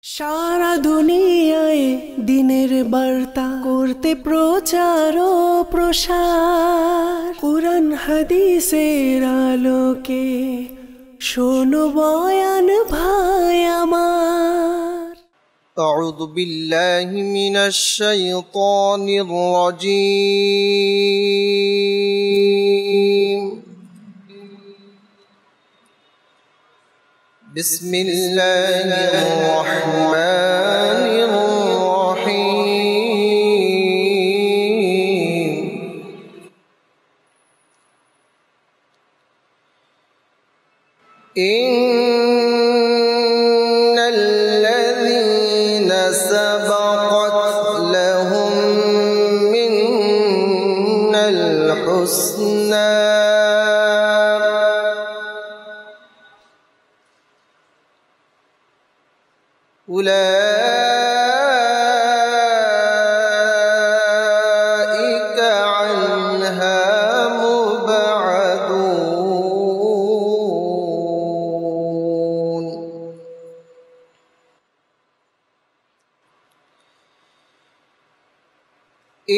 সারা দুনিয়ায় দিনের বার্তা করতে প্রচার ও প্রসার, কুরআন হাদিসের আলোকে শোনো বয়ান ভাই আমার। আউযু বিল্লাহি মিনাশ শাইতানির রাজীম। বিসমিল্লাহির রহমানির রহিম। ইন্নাল্লাযীনা সাবাকাত লাহুম মিনাল হুসনা أولئك عنها مبعدون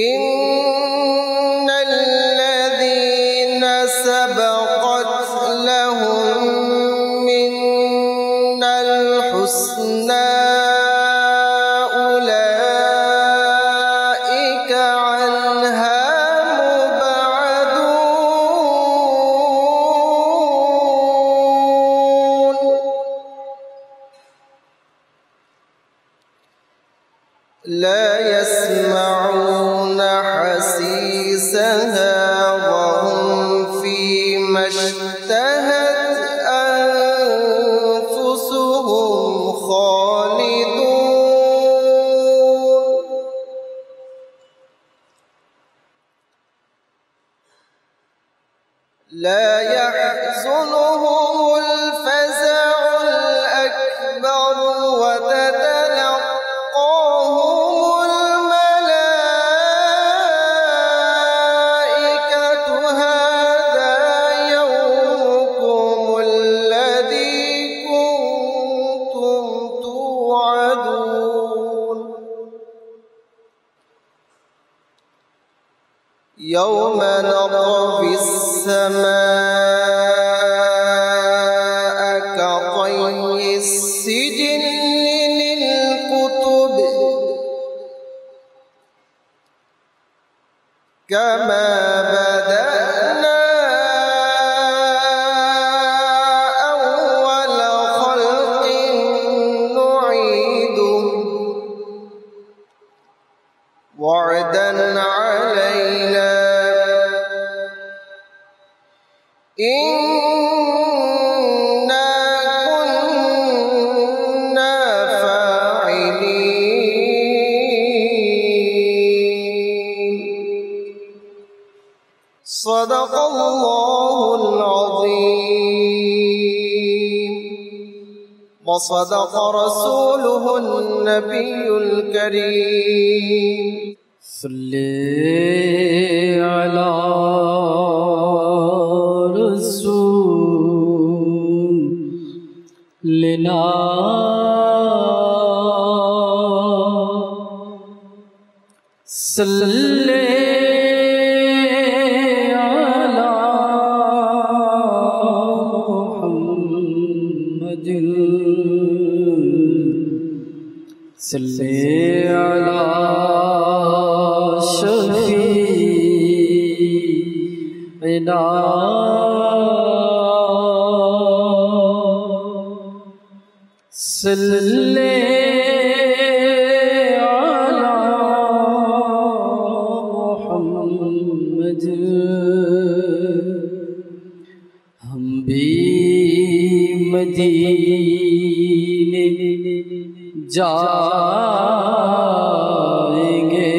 إن الذين سبقت لهم منا الحسنى لا يسمعون حسيسها وهم فيما اشتهت أنفسهم خالدون لا يحزنهم الفزع الأكبر يوم نطوي السماء كطي السجل للكتب كما بدأنا أول خلق نعيده وعدا علينا إنا كنا فاعلين. صدق الله العظيم وصدق رسوله النبي الكريم. صلِّ على لنا صلِّ على محمد صلِّ على شفيعنا صل على محمد ہم بھی مدینے جائیں گے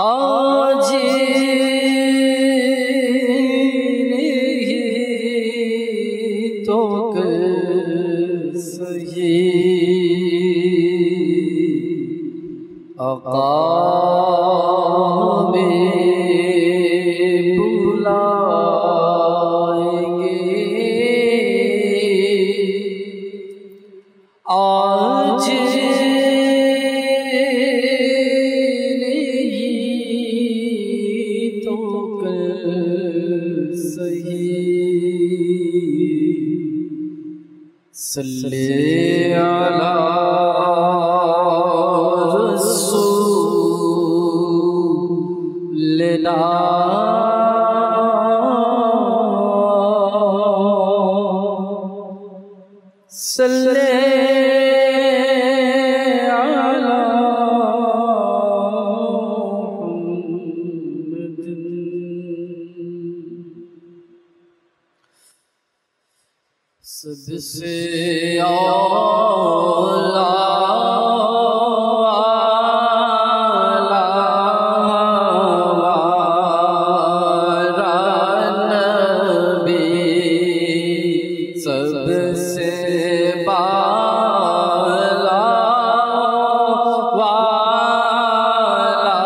آج آقا میں بلائیں گے सल्ले अला रसूलिना सल्ले सबसे औला हमारा नबी, सबसे बाला वाला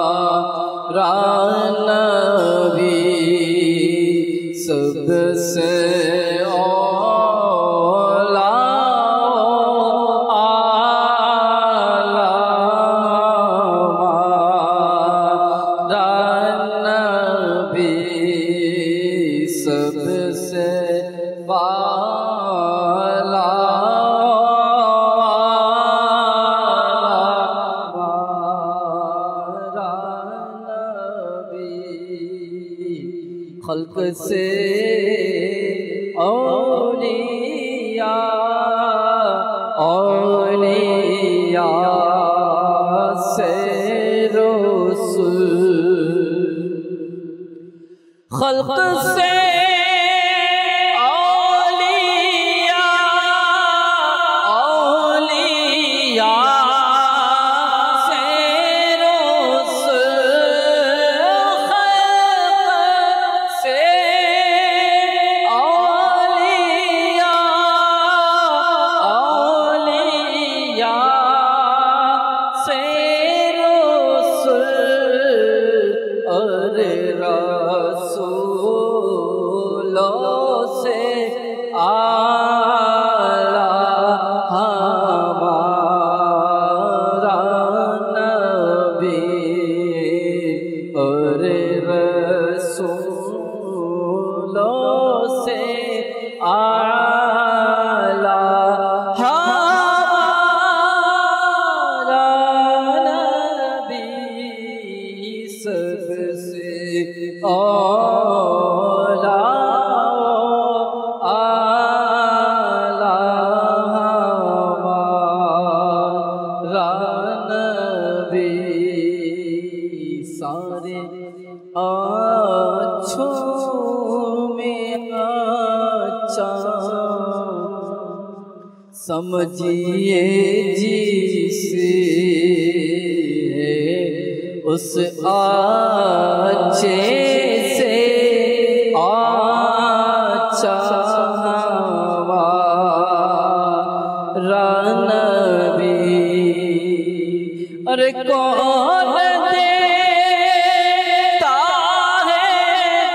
हमारा नबी, सबसे औला आला हमारा नबी, सबसे बाला हमारा नबी, खल्क से औलिया औलिया से रसूल, खल्क से औलिया औलिया से रसूल, खल्क से सारे अच्छों में अच्छा समझिए जिसे उस अच्छे से अच्छा हमारा नबी। अरे कौन देता है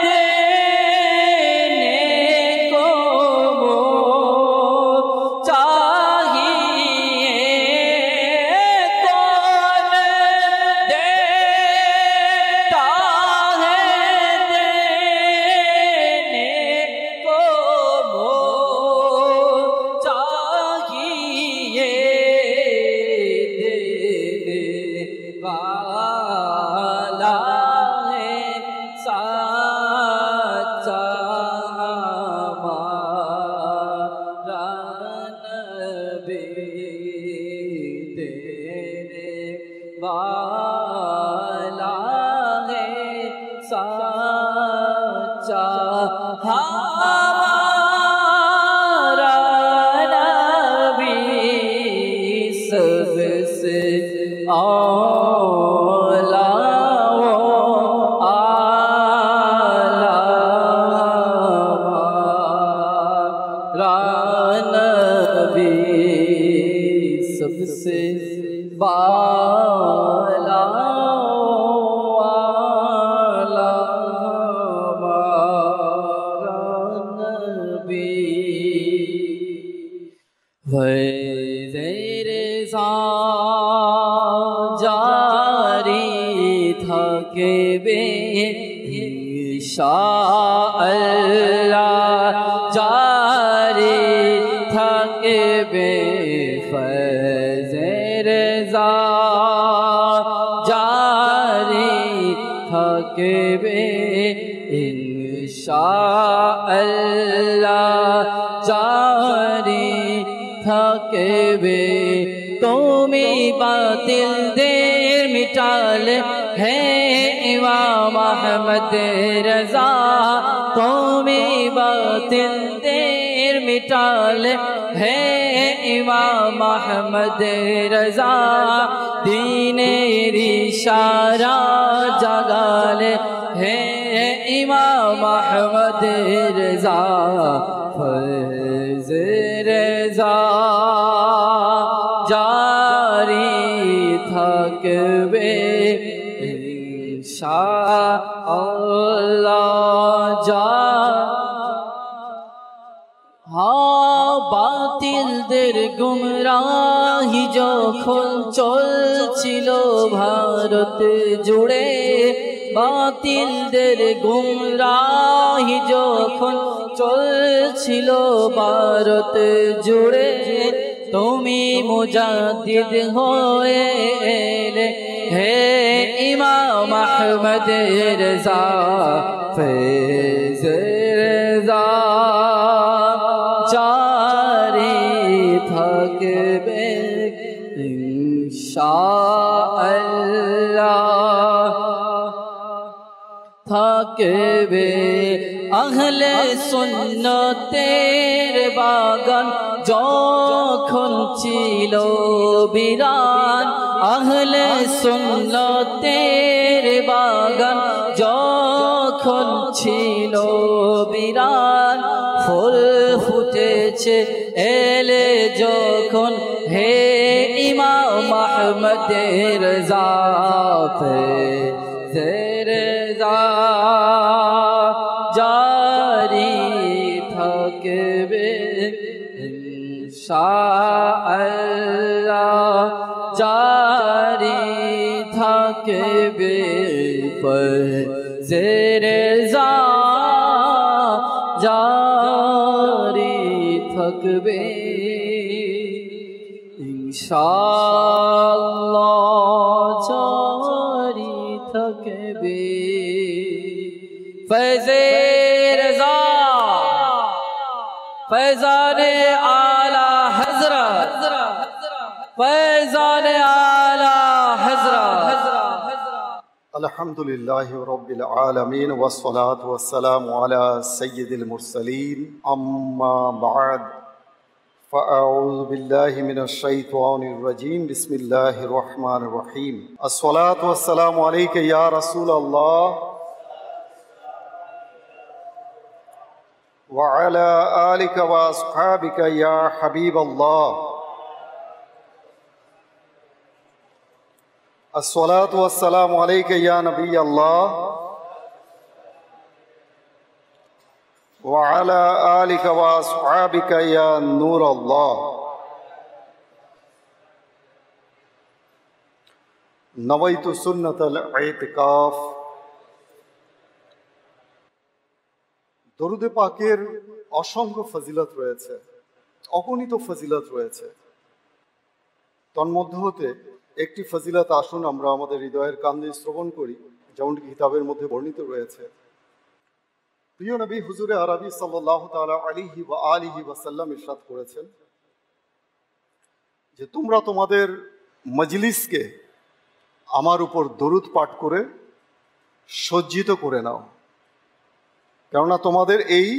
देने को वो चाहिए, कौन देता है देने को वो चाहिए, वाला है साचा हमारा नबी, देने वाला है साचा हमारा नबी, सबसे औला वो आला हमारा नबी, सबसे बाला वाला हमारा नबी। ज़ेरे जारी था के बे इंशाअल्लाह ইনশাআল্লাহ জারি থাকবে তুমি বাতিলদের মিটালে হে ইমাম আহমদ রজা তুমি বাতিলদের মিটালে হে ইমাম আহমদ রজা দীনের ইশারা জাগালে হে ইমাম আহমদ রজা ফৈজ রজা জারি থাকবে ইনশাআল্লাহ বাতিলদের গুমরাহি যখন চলছিল ভারত জুড়ে বাতিলদের গুমরাহি যখন চলছিল ভারত জুড়ে তুমি মুজাদ্দিদ হয়ে এলে হে ইমাম আহমদ রজা ফৈজ রজা জারি থাকবে ইনশাআল্লাহ থাকবে আহলে সুন্নতের বাগান যখন ছিল বিরান আহলে সুন্নতের বাগান যখন ছিল বিরান ফুল ফুটেছে এলে যখন হে ইমাম আহমদ রজা ফৈজ রজা জারি থাকবে ইনশাআল্লাহ জারি থাকবে ফৈজ রজা জারি থাকবে ইনশাআল্লাহ জারি থাকবে ফৈজ রজা ফৈজানে আলা হযরত ফৈজানে আলা হযরত আলহামদুলিল্লাহি রাব্বিল আলামিন ওয়াসসালাতু ওয়াসসালামু আলা সাইয়্যিদিল মুরসালিন আম্মা বা'দ ফাআউযু বিল্লাহি মিনাশ শাইতানির রাজীম বিসমিল্লাহির রহমানির রহিম আসসালাতু ওয়াসসালামু আলাইকা ইয়া রাসূলুল্লাহ ওয়া আলা আলিকা ওয়া আসহাবিকা ইয়া হাবিবাল্লাহ الصلاة والسلام عليك يا نبي الله وعلى آلك وأصحابك يا نور الله نويت سنة الاعتكاف দরুদ পাকের অসংখ্য ফজিলত রয়েছে অগণিত ফজিলত রয়েছে তন্মধ্য হতে একটি ফজিলত আসুন আমরা আমাদের হৃদয়ের কান দিয়ে শ্রবণ করি যেমনটি কিতাবের মধ্যে বর্ণিত রয়েছে প্রিয় নবী হুজুরে আরবি সাল্লাল্লাহু তাআলা আলাইহি ওয়া আলিহি ওয়াসাল্লাম ইরশাদ করেছেন যে তোমরা তোমাদের মজলিসকে আমার উপর দরুদ পাঠ করে সজ্জিত করে নাও কেননা তোমাদের এই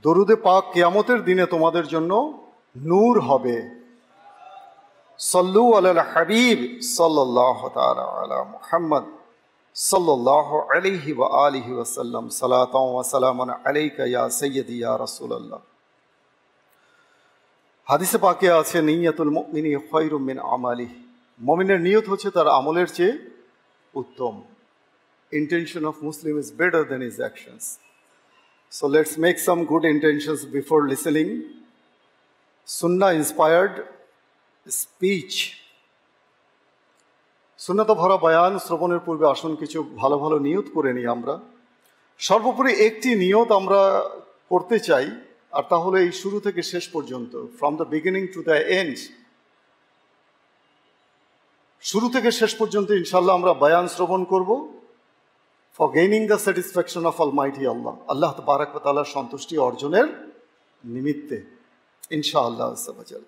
দরুদে পাক কিয়ামতের দিনে তোমাদের জন্য নূর হবে সল্লু আলাল হাবিব সাল্লাল্লাহু তাআলা আলা মুহাম্মদ সাল্লাল্লাহু আলাইহি ওয়া আলিহি ওয়াসাল্লাম সালাতাও ওয়া সালামান আলাইকা ইয়া সাইয়্যিদি ইয়া রাসূলুল্লাহ হাদিসে পাকে আছে নিয়াতুল মুমিনি খায়রুম মিন আমালিহি মুমিনের নিয়ত হচ্ছে তার আমলের চেয়ে উত্তম intention of Muslim is better than his actions so let's make some good intentions before listening sunnah inspired speech সুন্নাত ভরা বয়ান শ্রবণের পূর্বে আসুন কিছু ভালো ভালো নিয়ত করে নিই আমরা সর্বোপরি একটি নিয়ত আমরা করতে চাই আর তা হলো এই শুরু থেকে শেষ পর্যন্ত from the beginning to the end শুরু থেকে শেষ পর্যন্ত ইনশাআল্লাহ আমরা বয়ান শ্রবণ করব for gaining the satisfaction of Almighty Allah. Allah Tabarak wa Ta'ala সন্তুষ্টি অর্জনের নিমিত্তে ইনশাআল্লাহ আযজা ওয়া জাল।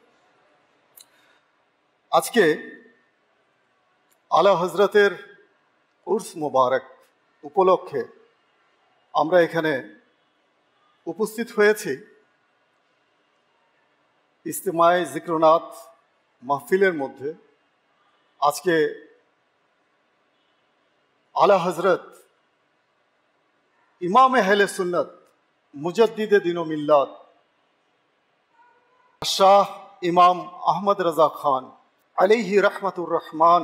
আজকে আলা হযরতের উর্স মুবারক উপলক্ষে আমরা এখানে উপস্থিত হয়েছি ইজতিমায়ে যিকরুনাত মাহফিলের মধ্যে। আজকে আলা হযরত ইমাম আহলে সুন্নাত মুজাদ্দিদে দ্বীন ও মিল্লাত শাহ ইমাম আহমদ রাজা খান আলাইহি রাহমাতুর রহমান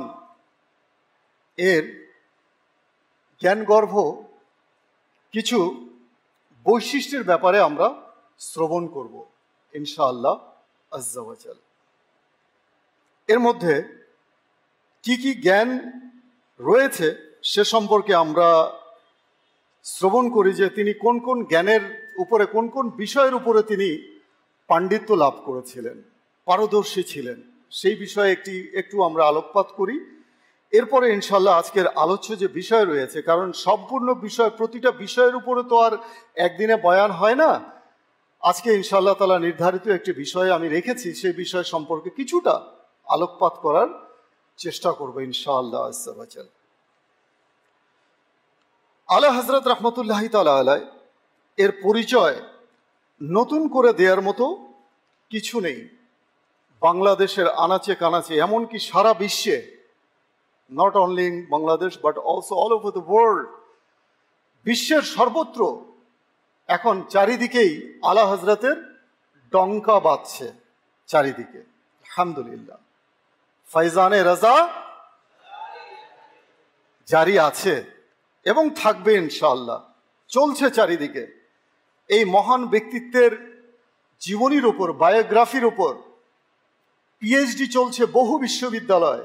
এর জ্ঞানগর্ভ কিছু বৈশিষ্ট্যের ব্যাপারে আমরা শ্রবণ করব ইনশাআল্লাহ আযজা ওয়া জাল। এর মধ্যে কি কি জ্ঞান রয়েছে সে সম্পর্কে আমরা শ্রবণ করি যে তিনি কোন কোন জ্ঞানের উপরে, কোন কোন বিষয়ের উপরে তিনি পাণ্ডিত্য লাভ করেছিলেন, পারদর্শী ছিলেন, সেই বিষয়ে একটু আমরা আলোকপাত করি। এরপরে ইনশাল্লাহ আজকের আলোচ্য যে বিষয় রয়েছে, কারণ সম্পূর্ণ বিষয়, প্রতিটা বিষয়ের উপরে তো আর একদিনে বয়ান হয় না। আজকে ইনশাআল্লাহ তাআলা নির্ধারিত একটি বিষয় আমি রেখেছি, সেই বিষয় সম্পর্কে কিছুটা আলোকপাত করার চেষ্টা করব ইনশাআল্লাহ আযজা ওয়া জাল। আলা হযরত রাহমাতুল্লাহি তাআলা আলাইহি এর পরিচয় নতুন করে দেওয়ার মতো কিছু নেই। বাংলাদেশের আনাচে কানাচে, এমনকি সারা বিশ্বে, not only in Bangladesh but also all over the world, বিশ্বের সর্বত্র এখন চারিদিকেই আলা হযরতের ডঙ্কা বাজছে চারিদিকে। আলহামদুলিল্লাহ, ফাইজানে রাজা জারি আছে এবং থাকবে ইনশাআল্লাহ, চলছে চারিদিকে। এই মহান ব্যক্তিত্বের জীবনীর উপর, বায়োগ্রাফির উপর পিএইচডি চলছে বহু বিশ্ববিদ্যালয়,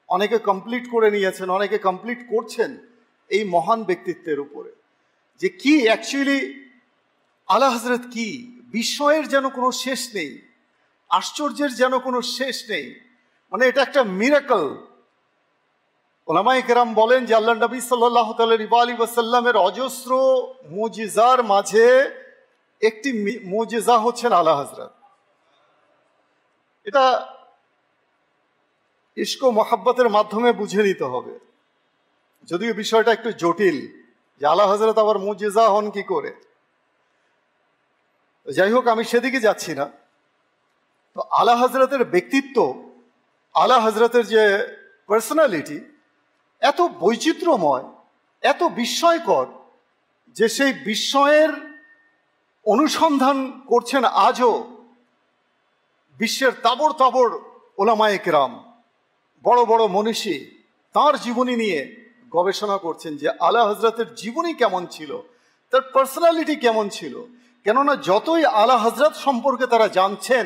অনেকে কমপ্লিট করে নিয়েছেন, অনেকে কমপ্লিট করছেন এই মহান ব্যক্তিত্বের উপরে। যে কি অ্যাকচুয়ালি আলা হযরত কি, বিস্ময়ের যেন কোনো শেষ নেই, আশ্চর্যের যেন কোনো শেষ নেই। মানে এটা একটা মিরাকল। উলামায়ে কেরাম বলেন যে আল্লাহ নবী সাল্লাল্লাহু আলাইহি ওয়াসাল্লামের অজস্র মুজিজার মাঝে একটি মুজিজা হচ্ছেন আলা হযরত। এটা ইশক ও মহব্বতের মাধ্যমে বুঝে নিতে হবে, যদিও বিষয়টা একটু জটিল যে আলা হযরত আবার মুজিজা হন কি করে। যাই হোক, আমি সেদিকে যাচ্ছি না। তো আলা হযরতের ব্যক্তিত্ব, আলা হযরতের যে পার্সোনালিটি এত বৈচিত্র্যময়, এত বিস্ময়কর যে সেই বিস্ময়ের অনুসন্ধান করছেন আজও বিশ্বের তাবড় তাবড় ওলামায়ে কেরাম, বড় বড় মনীষী তার জীবনী নিয়ে গবেষণা করছেন যে আলা হযরতের জীবনী কেমন ছিল, তার পার্সোনালিটি কেমন ছিল। কেননা যতই আলা হযরত সম্পর্কে তারা জানছেন,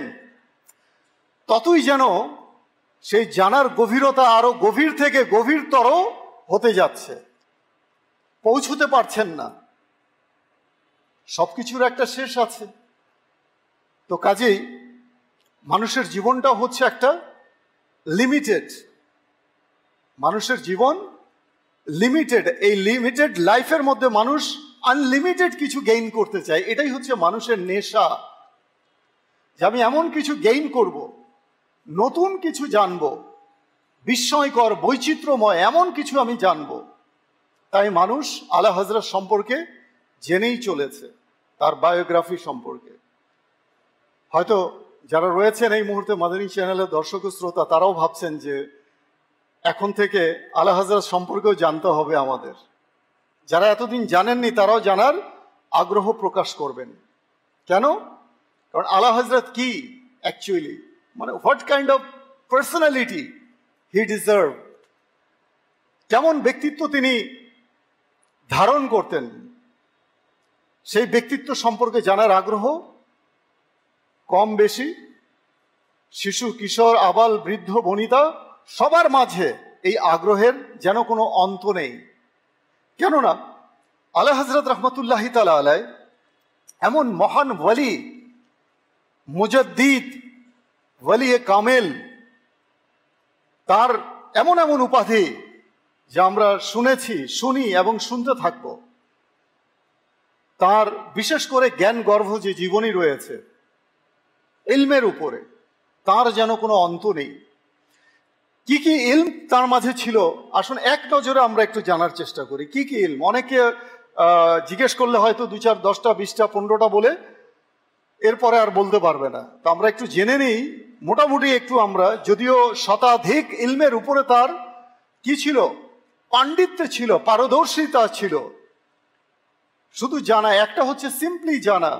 ততই যেন সেই জানার গভীরতা আরো গভীর থেকে গভীরতর হতে যাচ্ছে, পৌঁছতে পারছেন না। সবকিছুর একটা শেষ আছে। তো কাজেই মানুষের জীবনটা হচ্ছে একটা লিমিটেড, মানুষের জীবন লিমিটেড। এই লিমিটেড লাইফের মধ্যে মানুষ আনলিমিটেড কিছু গেইন করতে চায়। এটাই হচ্ছে মানুষের নেশা, যে আমি এমন কিছু গেইন করব, নতুন কিছু জানব, বিস্ময়কর বৈচিত্র্যময় এমন কিছু আমি জানব। তাই মানুষ আলা হযরত সম্পর্কে জেনেই চলেছে, তার বায়োগ্রাফি সম্পর্কে। হয়তো যারা রয়েছেন এই মুহূর্তে মাদানী চ্যানেলের দর্শক শ্রোতা, তারাও ভাবছেন যে এখন থেকে আলা হযরত সম্পর্কেও জানতে হবে আমাদের। যারা এতদিন জানেননি তারাও জানার আগ্রহ প্রকাশ করবেন। কেন? কারণ আলা হযরত কি অ্যাকচুয়ালি, মানে what kind of personality he deserve, কেমন ব্যক্তিত্ব তিনি ধারণ করতেন, সেই ব্যক্তিত্ব সম্পর্কে জানার আগ্রহ কম বেশি শিশু, কিশোর, আবাল, বৃদ্ধ, বনিতা সবার মাঝে এই আগ্রহের যেন কোনো অন্ত নেই। কেননা আলা হযরত রাহমাতুল্লাহি তাআলা আলাইহি এমন মহান ওয়ালি, মুজাদ্দিদ, ওয়ালি এ কামেল, তার এমন এমন উপাধি যা আমরা শুনি এবং শুনতে থাকব, তার বিশেষ করে জ্ঞান গর্ভ যে জীবনী রয়েছে ইলমের উপরে, তার যেন কোনো অন্ত নেই। কি কি ইলম তার মাঝে ছিল, আসুন এক নজরে আমরা একটু জানার চেষ্টা করি। কি কি ইলম? অনেকে জিজ্ঞেস করলে হয়তো 2, 4, 10টা, 20টা, 15টা বলে এরপরে আর বলতে পারবে না। তো আমরা একটু জেনে নিই মোটামুটি একটু আমরা, যদিও শতাধিক ইলমের উপরে তার কি ছিল, পাণ্ডিত্য ছিল, পারদর্শিতা ছিল। শুধু জানা, একটা হচ্ছে সিম্পলি জানা।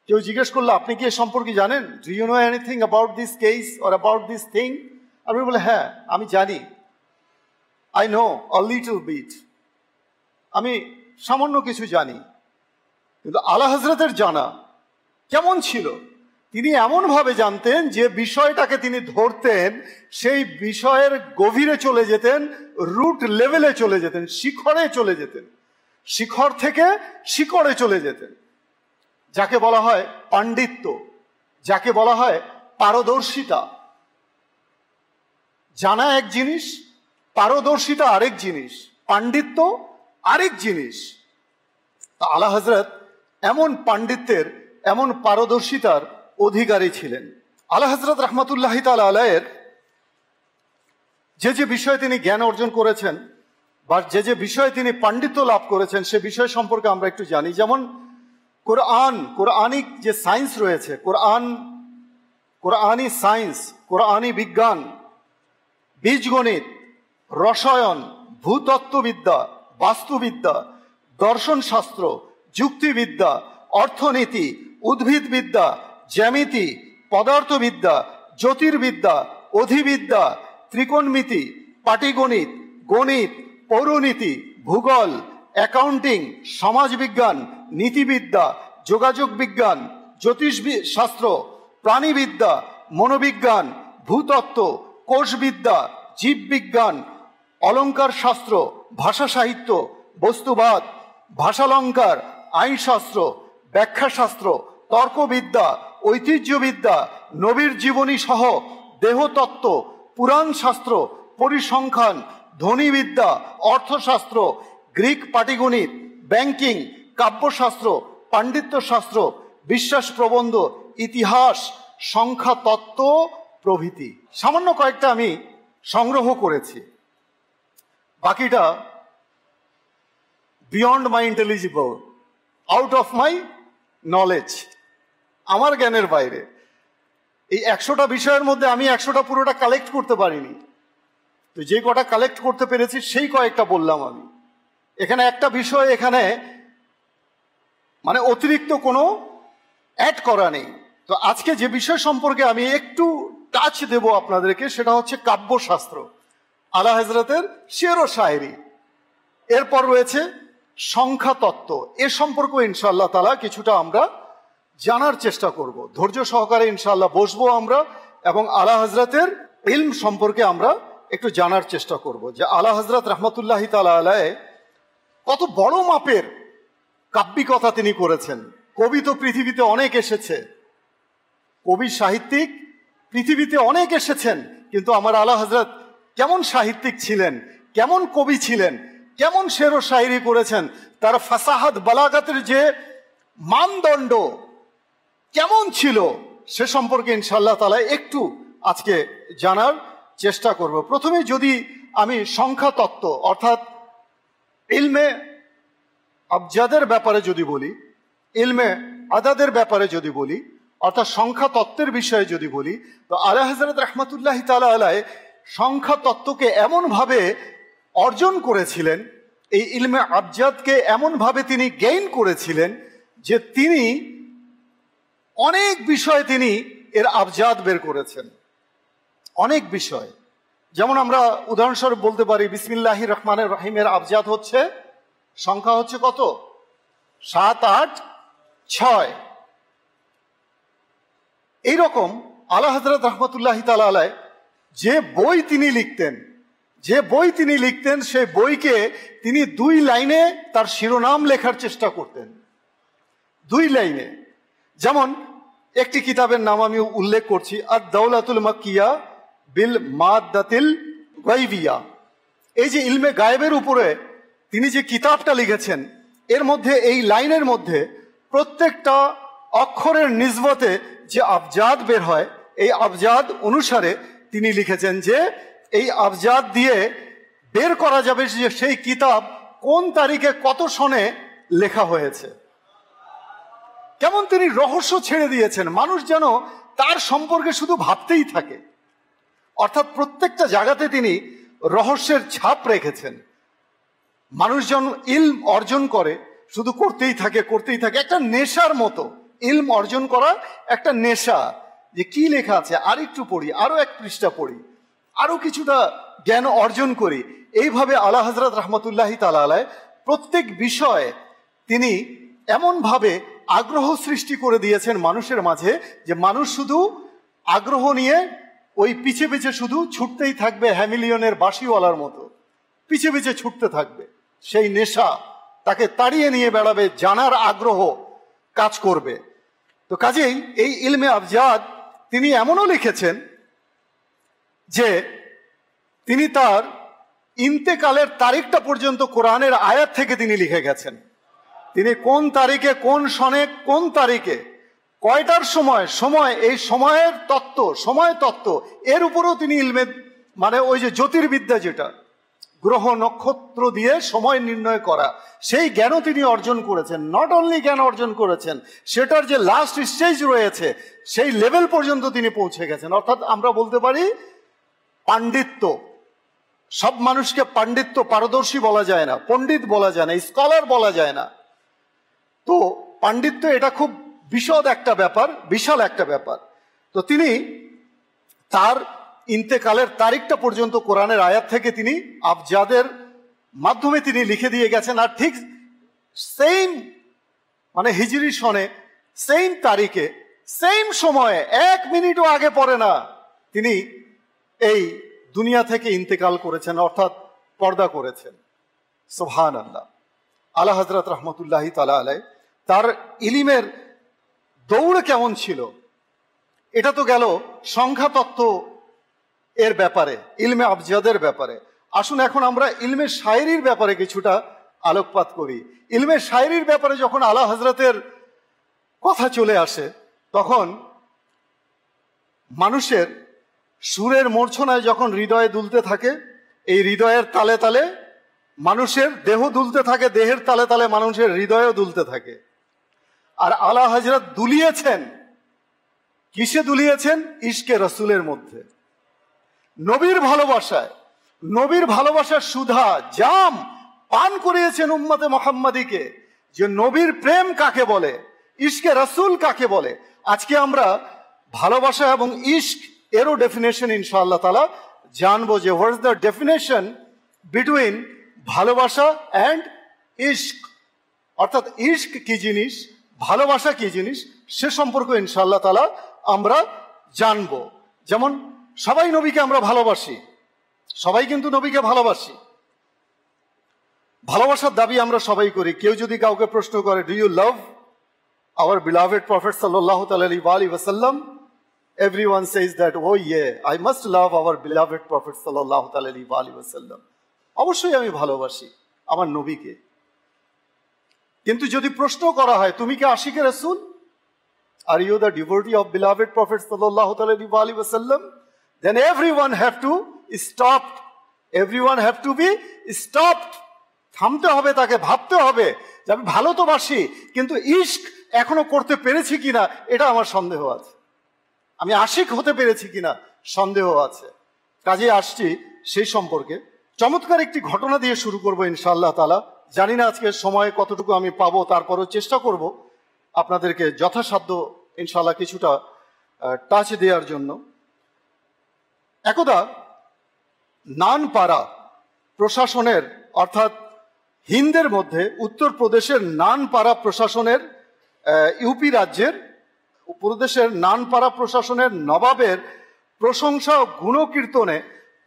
কেউ জিজ্ঞেস করলে আপনি কি এ সম্পর্কে জানেন, do you know anything about this case or about this thing? আমি বলে হ্যাঁ আমি জানি, I know a little bit, আমি সামান্য কিছু জানি। কিন্তু আলা হযরতের জানা কেমন ছিল? তিনি এমনভাবে জানতেন যে বিষয়টাকে তিনি ধরতেন, সেই বিষয়ের গভীরে চলে যেতেন, রুট লেভেলে চলে যেতেন, শিখরে চলে যেতেন, শিখর থেকে শিকড়ে চলে যেতেন। যাকে বলা হয় পাণ্ডিত্য, যাকে বলা হয় পারদর্শিতা। জানা এক জিনিস, পারদর্শিতা আরেক জিনিস, পাণ্ডিত্য আরেক জিনিস। আলা হযরত এমন পাণ্ডিত্যের, এমন পারদর্শিতার অধিকারী ছিলেন। আলা হযরত রাহমাতুল্লাহি তাআলা আলাইহির যে যে বিষয়ে তিনি জ্ঞান অর্জন করেছেন বা যে যে বিষয়ে তিনি পাণ্ডিত্য লাভ করেছেন, সে বিষয় সম্পর্কে আমরা একটু জানি। যেমন কোরআনিক যে সায়েন্স রয়েছে, কোরআনি সায়েন্স, কোরআনি বিজ্ঞান, বীজগণিত, রসায়ন, ভূতত্ত্ববিদ্যা, বাস্তুবিদ্যা, দর্শন শাস্ত্র, যুক্তিবিদ্যা, অর্থনীতি, উদ্ভিদবিদ্যা, জ্যামিতি, পদার্থবিদ্যা, জ্যোতির্বিদ্যা, অধিবিদ্যা, ত্রিকোণমিতি, পাটিগণিত, গণিত, পৌরনীতি, ভূগোল, অ্যাকাউন্টিং, সমাজবিজ্ঞান, নীতিবিদ্যা, যোগাযোগ বিজ্ঞান, জ্যোতিষ শাস্ত্র, প্রাণীবিদ্যা, মনোবিজ্ঞান, ভূতত্ত্ব, কোষবিদ্যা, জীববিজ্ঞান, অলঙ্কার শাস্ত্র, ভাষা সাহিত্য, বস্তুবাদ, ভাষালঙ্কার, আইনশাস্ত্র, ব্যাখ্যাশাস্ত্র, তর্কবিদ্যা, ঐতিহ্যবিদ্যা, নবীর জীবনী সহ দেহতত্ত্ব, পুরাণ শাস্ত্র, পরিসংখ্যান, ধ্বনিবিদ্যা, অর্থশাস্ত্র, গ্রিক পাটিগণিত, ব্যাংকিং, কাব্যশাস্ত্র, পাণ্ডিত্যশাস্ত্র, বিশ্বাস প্রবন্ধ, ইতিহাস, সংখ্যাতত্ত্ব প্রভৃতি। সামান্য কয়েকটা আমি সংগ্রহ করেছি, বাকিটা beyond my intelligible, out of my knowledge, আমার জ্ঞানের বাইরে। এই 100টা বিষয়ের মধ্যে আমি 100টা পুরোটা কালেক্ট করতে পারিনি, তো যে কটা কালেক্ট করতে পেরেছি সেই কয়েকটা বললাম আমি। এখানে একটা বিষয় এখানে মানে অতিরিক্ত কোনো অ্যাড করা নেই। তো আজকে যে বিষয় সম্পর্কে আমি একটু টাচ দেব আপনাদেরকে, সেটা হচ্ছে কাব্যশাস্ত্র, আলা হযরতের শের ও শায়েরি। এরপর রয়েছে সংখ্যাতত্ত্ব, এ সম্পর্কে ইনশাআল্লাহ তাআলা কিছুটা আমরা জানার চেষ্টা করব। ধৈর্য সহকারে ইনশাআল্লাহ বসবো আমরা এবং আলা হযরতের ইলম সম্পর্কে আমরা একটু জানার চেষ্টা করব যে আলা হযরত রাহমাতুল্লাহি তাআলা আলাইহি কত বড় মাপের কাব্যিকতা তিনি করেছেন। কবি তো পৃথিবীতে অনেক এসেছে, কবি সাহিত্যিক পৃথিবীতে অনেক এসেছেন, কিন্তু আমার আলা হযরত কেমন সাহিত্যিক ছিলেন, কেমন কবি ছিলেন, কেমন শের ও শায়েরি করেছেন, তার ফাসাহাত বালাগাতের যে মানদণ্ড কেমন ছিল, সে সম্পর্কে ইনশাআল্লাহ তাআলা একটু আজকে জানার চেষ্টা করব। প্রথমে যদি আমি সংখ্যাতত্ত্ব অর্থাৎ ইলমে আবজাদের ব্যাপারে যদি বলি, ইলমে আদাদের ব্যাপারে যদি বলি, অর্থাৎ সংখ্যা তত্ত্বের বিষয়ে যদি বলি, তো আলা হযরত রাহমাতুল্লাহি তাআলা আলাইহি সংখ্যা তত্ত্বকে এমনভাবে অর্জন করেছিলেন, এই ইলমে আবজাদকে এমনভাবে তিনি গেইন করেছিলেন যে তিনি অনেক বিষয়ে তিনি এর আবজাদ বের করেছেন, অনেক বিষয়। যেমন আমরা উদাহরণস্বরূপ বলতে পারি বিসমিল্লাহির রহমানির রহিমের আবজাদ হচ্ছে, সংখ্যা হচ্ছে কত? 7, 8, 6। এইরকম আলা হযরত রাহমাতুল্লাহি তাআলা আলাইহি যে বই তিনি লিখতেন, সেই বইকে তিনি 2 লাইনে তার শিরোনাম লেখার চেষ্টা করতেন, 2 লাইনে। যেমন একটি কিতাবের নাম আমি উল্লেখ করছি, আদ-দাওলাতুল মাক্কিয়া বিল মাদ্দাতিল গায়বিয়া। এই যে ইলমে গায়েবের উপরে তিনি যে কিতাবটা লিখেছেন, এর মধ্যে এই লাইনের মধ্যে প্রত্যেকটা অক্ষরের নিসবতে যে আবজাদ বের হয়, এই আবজাদ অনুসারে তিনি লিখেছেন যে এই আবজাদ দিয়ে বের করা যাবে যে সেই কিতাব কোন তারিখে কত সনে লেখা হয়েছে। কেমন তিনি রহস্য ছেড়ে দিয়েছেন, মানুষ যেন তার সম্পর্কে শুধু ভাবতেই থাকে। অর্থাৎ প্রত্যেকটা জায়গাতে তিনি রহস্যের ছাপ রেখেছেন। মানুষজন ইলম অর্জন করে, শুধু করতেই থাকে করতেই থাকে, একটা নেশার মতো। ইলম অর্জন করা একটা নেশা, যে কি লেখা আছে আর একটু পড়ি, আরো এক পৃষ্ঠা পড়ি, আরো কিছুটা জ্ঞান অর্জন করি। এইভাবে আলা হযরত রাহমাতুল্লাহি তাআলা আলাইহি প্রত্যেক বিষয়ে তিনি এমনভাবে আগ্রহ সৃষ্টি করে দিয়েছেন মানুষের মাঝে, যে মানুষ শুধু আগ্রহ নিয়ে ওই পিছে পিছে শুধু ছুটতেই থাকবে, হ্যামিলিয়নের বাঁশিওয়ালার মতো পিছে পিছে ছুটতে থাকবে। সেই নেশা তাকে তাড়িয়ে নিয়ে বেড়াবে, জানার আগ্রহ কাজ করবে। তো কাজেই এই ইলমে আবজাদ তিনি এমনও লিখেছেন যে তিনি তার ইন্তেকালের তারিখটা পর্যন্ত কোরআনের আয়াত থেকে তিনি লিখে গেছেন। তিনি কোন তারিখে, কোন সনে, কোন তারিখে, কয়টার সময়, এই সময়ের তত্ত্ব, সময় তত্ত্ব, এর উপরেও তিনি ইলমে, মানে ওই যে জ্যোতির্বিদ্যা, যেটা গ্রহ নক্ষত্র দিয়ে সময় নির্ণয় করা, সেই জ্ঞানও তিনি অর্জন করেছেন। নট অনলি জ্ঞান অর্জন করেছেন, সেটার যে লাস্ট স্টেজ রয়েছে সেই লেভেল পর্যন্ত তিনি পৌঁছে গেছেন। অর্থাৎ আমরা বলতে পারি পাণ্ডিত্য। সব মানুষকে পাণ্ডিত্য, পারদর্শী বলা যায় না, পণ্ডিত বলা যায় না, স্কলার বলা যায় না। তো পাণ্ডিত্য এটা খুব বিশদ একটা ব্যাপার, বিশাল একটা ব্যাপার। তো তিনি তার ইন্তেকালের তারিখটা পর্যন্ত কোরআনের আয়াত থেকে তিনি আবজাদের মাধ্যমে তিনি লিখে দিয়ে গেছেন। আর ঠিক সেম, মানে হিজরি সনে সেম তারিখে, সেম সময়ে, 1 মিনিটও আগে পরে না, তিনি এই দুনিয়া থেকে ইন্তেকাল করেছেন, অর্থাৎ পর্দা করেছেন। সুবহানাল্লাহ। আলা হযরত রাহমাতুল্লাহি তাআলা আলাইহি তার ইলমের দৌড় কেমন ছিল, এটা তো গেল সংখ্যা তত্ত্ব এর ব্যাপারে, ইলমে আবজাদের ব্যাপারে। আসুন এখন আমরা ইলমে শায়রির ব্যাপারে কিছুটা আলোকপাত করি। ইলমে শায়রির ব্যাপারে যখন আলা হযরতের কথা চলে আসে, তখন মানুষের সুরের মূর্ছনায় যখন হৃদয়ে দুলতে থাকে, এই হৃদয়ের তালে তালে মানুষের দেহ দুলতে থাকে, দেহের তালে তালে মানুষের হৃদয়ও দুলতে থাকে। আর আলা হযরত দুলিয়েছেন, কিসে দুলিয়েছেন? ইশকে রসুলের মধ্যে, নবীর ভালোবাসায়। নবীর ভালোবাসার সুধা, জাম পান করিয়েছেন উম্মতে মুহাম্মাদীকে, যে নবীর প্রেম কাকে বলে, ইশকে রসুল কাকে বলে। আজকে আমরা ভালোবাসা এবং ইশক এরও ডেফিনেশন ইনশাআল্লাহ তাআলা জানবো, যে what is the definition between ভালোবাসা অ্যান্ড ইশক। অর্থাৎ ইশক কি জিনিস, ভালোবাসা কি জিনিস, সে সম্পর্কে ইনশাআল্লাহ তাআলা আমরা জানবো। যেমন সবাই নবীকে আমরা ভালোবাসি, সবাই কিন্তু নবীকে ভালোবাসি, ভালোবাসার দাবি আমরা সবাই করি। কেউ যদি কাউকে প্রশ্ন করে, do you love our beloved prophet সাল্লাল্লাহু আলাইহি ওয়াসাল্লাম, everyone says that, oh yeah, I must love our beloved prophet sallallahu alaihi wasallam. অবশ্যই আমি ভালোবাসি আমার নবীকে। কিন্তু যদি প্রশ্ন করা হয়, তুমি কি আশিকে রাসূল, are you the devotee of beloved prophet sallallahu alaihi wasallam, then everyone have to stop, everyone have to be stopped. থামতে হবে, তাকে ভাবতে হবে যে আমি ভালো তো বাসি, কিন্তু ইশক এখনো করতে পেরেছি কিনা এটা আমার সন্দেহ আছে, আমি আশিক হতে পেরেছি কিনা সন্দেহ আছে। কাজে আসছি সেই সম্পর্কে। চমৎকার একটি ঘটনা দিয়ে শুরু করবো ইনশাআল্লাহ তাআলা। জানি না আজকে সময় কতটুকু আমি পাবো, তারপরও চেষ্টা করব আপনাদেরকে যথাসাধ্য ইনশাআল্লাহ কিছুটা টাচ দেওয়ার জন্য। একদা নানপাড়া প্রশাসনের, অর্থাৎ হিন্দের মধ্যে উত্তরপ্রদেশের নানপাড়া প্রশাসনের, ইউপি রাজ্যের প্রদেশের নানপাড়া প্রশাসনের নবাবের প্রশংসা ও গুণকীর্তনে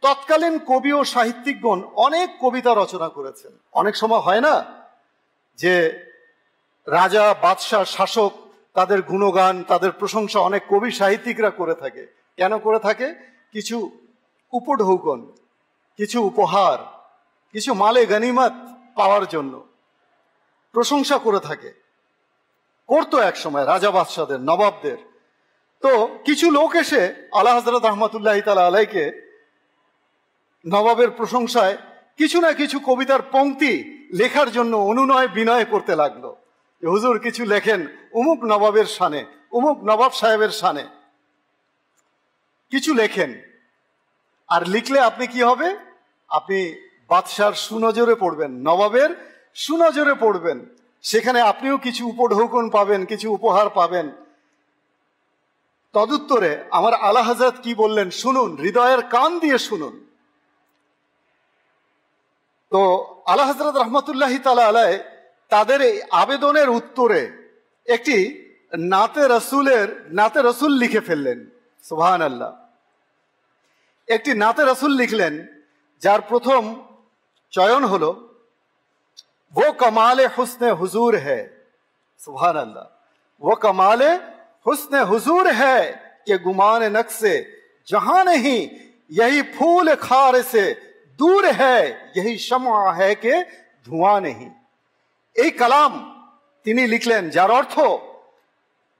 তৎকালীন কবি ও সাহিত্যিকগণ অনেক কবিতা রচনা করেছেন। অনেক সময় হয় না যে রাজা, বাদশাহ, শাসক, তাদের গুণগান, তাদের প্রশংসা অনেক কবি সাহিত্যিকরা করে থাকে। কেন করে থাকে? কিছু উপঢৌকন, কিছু উপহার, কিছু মালে গনিমত পাওয়ার জন্য প্রশংসা করে থাকে, করতো এক সময় রাজা বাদশাদের, নবাবদের। তো কিছু লোক এসে আলা হযরত রহমতুল্লাহ তাআলা আলাইকে নবাবের প্রশংসায় কিছু না কিছু কবিতার পংক্তি লেখার জন্য অনুনয় বিনয় করতে লাগলো। হুজুর কিছু লেখেন অমুক নবাবের শানে, অমুক নবাব সাহেবের শানে কিছু লেখেন। আর লিখলে আপনি কি হবে? আপনি বাদশার সুনজরে পড়বেন, নবাবের সুনজরে পড়বেন, সেখানে আপনিও কিছু উপঢৌকন পাবেন, কিছু উপহার পাবেন। তদুত্তরে আমার আলা হযরত কি বললেন শুনুন, হৃদয়ের কান দিয়ে শুনুন। তো আলা হযরত রহমতুল্লাহ তাআলা আলাইহি তাদের এই আবেদনের উত্তরে একটি নাতে রসুল লিখে ফেললেন। সুবহানাল্লাহ। একটি নাতে রসুল লিখলেন যার প্রথম চয়ন হলো वो कमाले हुस्न हुजूर है। सुभान अल्लाह। वो कमाले हुस्न हुजूर है कि गुमान नक्शे जहां नहीं, यही फूल खार से दूर है, यही शम्आ है कि धुआं नहीं। এই কালাম তিনি লিখলেন যার অর্থ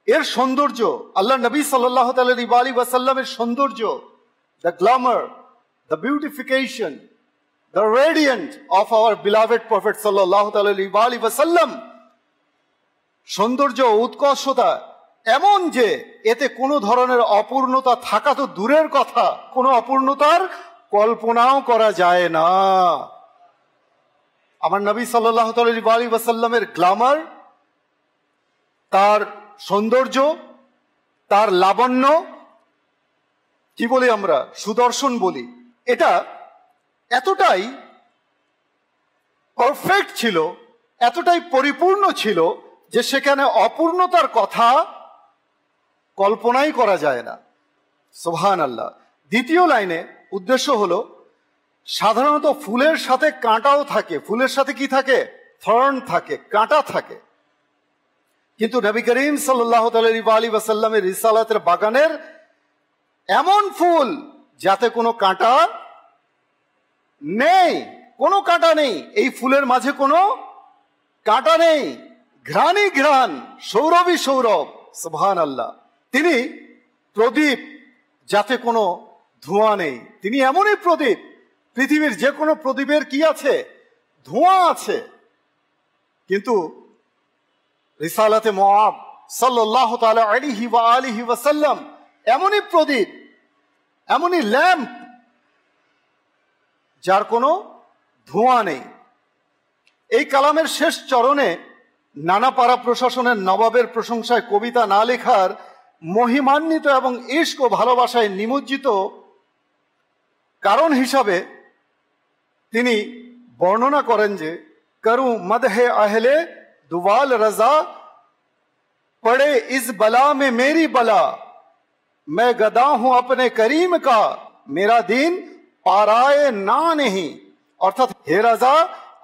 এর সৌন্দর্য, আল্লাহ নবী সাল্লাল্লাহু আলাইহি ওয়াসাল্লামের সৌন্দর্য, the glamour, the beautification, the radiant of our beloved Prophet sallallahu alaihi wasallam, সৌন্দর্য উৎকর্ষতা এমন যে এতে কোনো ধরনের অপূর্ণতা থাকা তো দূরের কথা, কোনো অপূর্ণতার কল্পনাও করা যায় না। আমার নবী সাল্লাল্লাহু আলাইহি ওয়াসাল্লামের গ্ল্যামার, তার সৌন্দর্য, তার লাবণ্য, কি বলি আমরা, সুদর্শন বলি, এটা এতটাই পারফেক্ট ছিল, এতটাই পরিপূর্ণ ছিল যে সেখানে অপূর্ণতার কথা কল্পনাই করা যায় না। সুবহানাল্লাহ। দ্বিতীয় লাইনে উদ্দেশ্য হলো সাধারণত ফুলের সাথে কাঁটাও থাকে, ফুলের সাথে কি থাকে? থর্ন থাকে, কাঁটা থাকে। কিন্তু নবী করিম সাল্লাল্লাহু আলাইহি ওয়াসাল্লামের রিসালাতের বাগানের এমন ফুল যাতে কোনো কাঁটা নেই, কোনো কাঁটা নেই, এই ফুলের মাঝে কোনো কাঁটা নেই, ঘ্রাণই ঘ্রাণ, সৌরভই সৌরভ। সুবহানাল্লাহ। তিনি প্রদীপ, যাতে কোনো ধোঁয়া নেই, তিনি এমনই প্রদীপ, পৃথিবীর যে কোনো প্রদীপের কি আছে? ধোঁয়া আছে। কিন্তু রিসালাতে মুআব সাল্লাল্লাহু তাআলা আলাইহি ওয়াসাল্লাম এমনই প্রদীপ, এমনই ল্যাম্প যার কোনো ধোঁয়া নেই। এই কালামের শেষ চরণে নানা পাড়া প্রশাসনের নবাবের প্রশংসায় কবিতা না লেখার মহিমান্বিত এবং ইশক ও ভালোবাসায় নিমজ্জিত কারণ হিসাবে তিনি বর্ণনা করেন যে করু মদহে আহলে দুওয়াল রাজা পড়ে ইস বলা মে মেরি বলা, मैं गदा हूं अपने करीम का, मेरा दिन পারায়ে না নেহি। অর্থাৎ হে রাজা,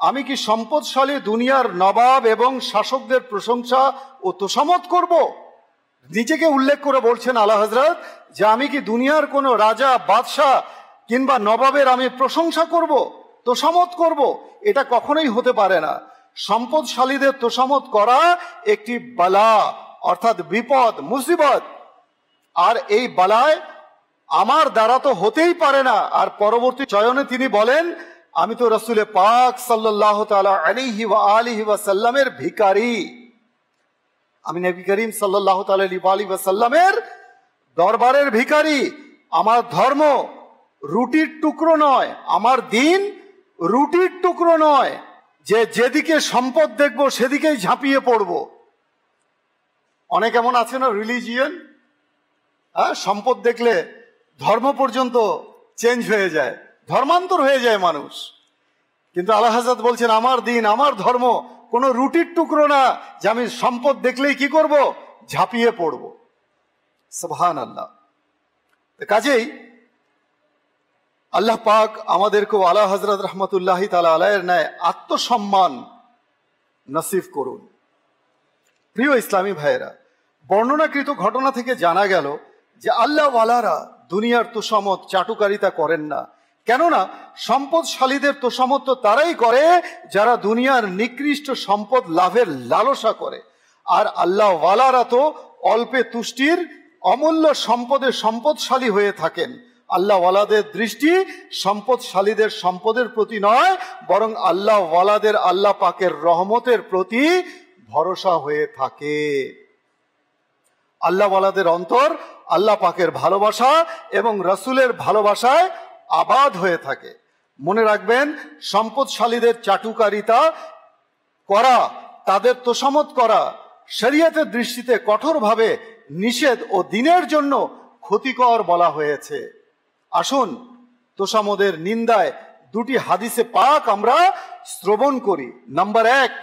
আমি কি সম্পদশালী দুনিয়ার নবাব এবং শাসকদের প্রশংসা ও তোষামত করব? নিজেকে উল্লেখ করে বলছেন আলা হযরত যে আমি কি দুনিয়ার কোনো রাজা, বাদশাহ কিংবা নবাবের আমি প্রশংসা করব, তোষামত করব? এটা কখনোই হতে পারে না। সম্পদশালীদের তোষামত করা একটি বালা, অর্থাৎ বিপদ, মুসিবত, আর এই বালায় আমার দ্বারা তো হতেই পারে না। আর পরবর্তী চয়নে তিনি বলেন আমি তো রাসূলে পাক সাল্লাল্লাহু তাআলা আলাইহি ওয়াসাল্লামের ভিখারি, আমি নবী করিম সাল্লাল্লাহু তাআলা আলাইহি ওয়াসাল্লামের দরবারের ভিখারি। আমার ধর্ম রুটির টুকরো নয়, আমার দিন রুটির টুকরো নয় যে যেদিকে সম্পদ দেখবো সেদিকেই ঝাঁপিয়ে পড়বো। অনেক এমন আছে না রিলিজিয়ন, সম্পদ দেখলে ধর্ম পর্যন্ত চেঞ্জ হয়ে যায়, ধর্মান্তর হয়ে যায় মানুষ। কিন্তু আলা হযরত বলছেন আমার দিন, আমার ধর্ম কোনো রুটির টুকরো না যে আমি সম্পদ দেখলেই কি করব? ঝাঁপিয়ে পড়ব। সুবহানাল্লাহ। কাজেই আল্লাহ পাক আমাদেরকেও আলা হযরত রহমতুল্লাহ তাআলা আলাইহির ন্যায় আত্মসম্মান নসিব করুন। প্রিয় ইসলামী ভাইয়েরা, বর্ণনাকৃত ঘটনা থেকে জানা গেল যে আল্লাহ ওয়ালারা দুনিয়ার তোষামত, চাটুকারিতা করেন না, কেননা সম্পদশালীদের তোষামত তো তারাই করে যারা দুনিয়ার নিকৃষ্ট সম্পদ লাভের লালসা করে, আর আল্লাহ ওয়ালারা তো অল্পে তুষ্টির অমূল্য সম্পদে সম্পদশালী হয়ে থাকেন। আল্লাহ ওয়ালাদের দৃষ্টি সম্পদশালীদের সম্পদের প্রতি নয়, বরং আল্লাহ ওয়ালাদের আল্লাহ পাকের রহমতের প্রতি ভরসা হয়ে থাকে। আল্লাহ ওয়ালাদের অন্তর আল্লাহ পাকের ভালোবাসা এবং রাসূলের ভালোবাসায় আবাদ হয়ে থাকে। মনে রাখবেন, সম্পদশালীদের চাটুকারিতা করা, তাদের তোষামত করা শরীয়তের দৃষ্টিতে কঠোরভাবে নিষেধ ও দ্বীনের জন্য ক্ষতিকর বলা হয়েছে। আসুন তোষামদের নিন্দায় দুটি হাদিসে পাক আমরা শ্রবণ করি। নাম্বার 1,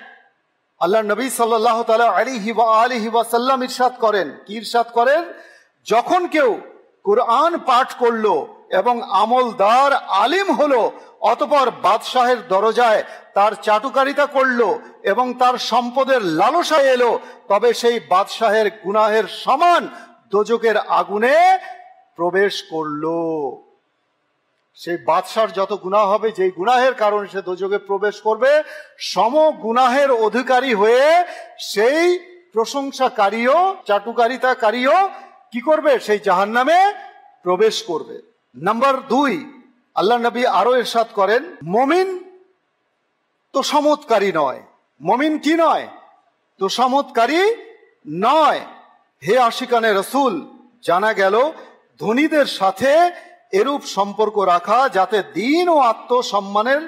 আল্লাহ নবী সাল্লাল্লাহু তাআলা আলাইহি ওয়াসাল্লাম ইরশাদ করেন, কি ইরশাদ করেন? যখন কেউ কুরআন পাঠ করলো এবং আমলদার আলিম হলো, অতঃপর বাদশাহের দরজায় তার চাটুকারিতা করলো এবং তার সম্পদের লালসায় এলো, তবে সেই বাদশাহের গুনাহের সমান দোজখের আগুনে প্রবেশ করলো। সেই বাদশার যত গুনাহ হবে, যেই গুনাহের কারণে সে দোজখে প্রবেশ করবে, সম গুনাহের অধিকারী হয়ে সেই প্রশংসাকারীও চাটুকারিতাকারীও কি করবে? সেই জাহান্নামে প্রবেশ করবে। নাম্বার 2, আল্লাহ নবী আরো ইরশাদ করেন, মুমিন তোষামতকারী নয়। মুমিন কি নয়? তোষামতকারী নয়। হে আশিকানে রাসূল, জানা গেল ধনীদের সাথে এরূপ সম্পর্ক রাখা যাতে দ্বীন ও আত্মসম্মানের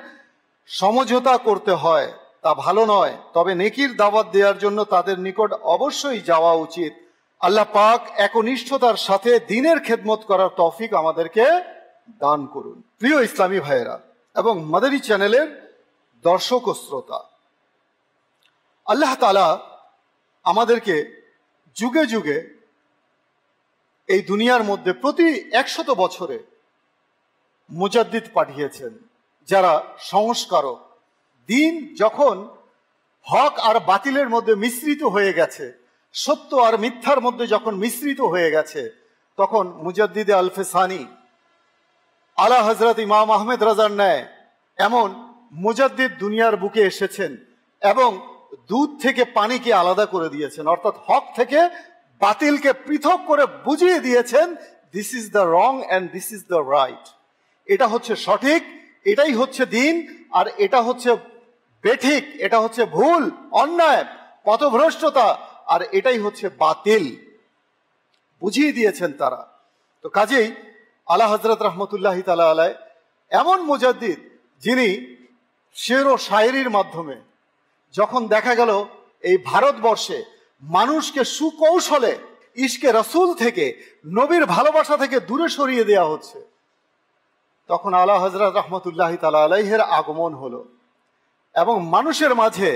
সমঝোতা করতে হয় তা ভালো নয়, তবে নেকির দাওয়াত দেওয়ার জন্য তাদের নিকট অবশ্যই যাওয়া উচিত। আল্লাহ পাক একনিষ্ঠতার সাথে দ্বীনের খেদমত করার তৌফিক আমাদেরকে দান করুন। প্রিয় ইসলামী ভাইয়েরা এবং মাদানী চ্যানেলের দর্শক ও শ্রোতা, আল্লাহ তাআলা আমাদেরকে যুগে যুগে এই দুনিয়ার মধ্যে প্রতি 100 বছরে মুজাদ্দিদ পাঠিয়েছেন, যারা সংস্কারক। দিন যখন হক আর বাতিলের মধ্যে মিশ্রিত হয়ে গেছে, সত্য আর মিথ্যার মধ্যে যখন মিশ্রিত হয়ে গেছে, তখন মুজাদ্দিদে আলফে সানি আলা হযরত ইমাম আহমেদ রাজার ন্যায় এমন মুজাদ্দিদ দুনিয়ার বুকে এসেছেন এবং দুধ থেকে পানিকে আলাদা করে দিয়েছেন, অর্থাৎ হক থেকে বাতিলকে পৃথক করে বুঝিয়ে দিয়েছেন, this is the wrong and this is the right. এটা হচ্ছে সঠিক, এটাই হচ্ছে দিন, আর এটা হচ্ছে বেঠিক, এটা হচ্ছে ভুল, অন্যায়, পথভ্রষ্টতা, আর এটাই হচ্ছে বাতিল, বুঝিয়ে দিয়েছেন তারা। তো কাজেই আলা হযরত রহমতুল্লাহি তাআলা আলাইহি এমন মুজাদ্দিদ, যিনি শের ও শায়েরির মাধ্যমে যখন দেখা গেল এই ভারতবর্ষে মানুষকে সুকৌশলে ইশকে রাসূল থেকে, নবীর ভালোবাসা থেকে দূরে সরিয়ে দেওয়া হচ্ছে, তখন আলা হযরত রহমতুল্লাহি তাআলা আলাইহির আগমন হলো এবং মানুষের মাঝে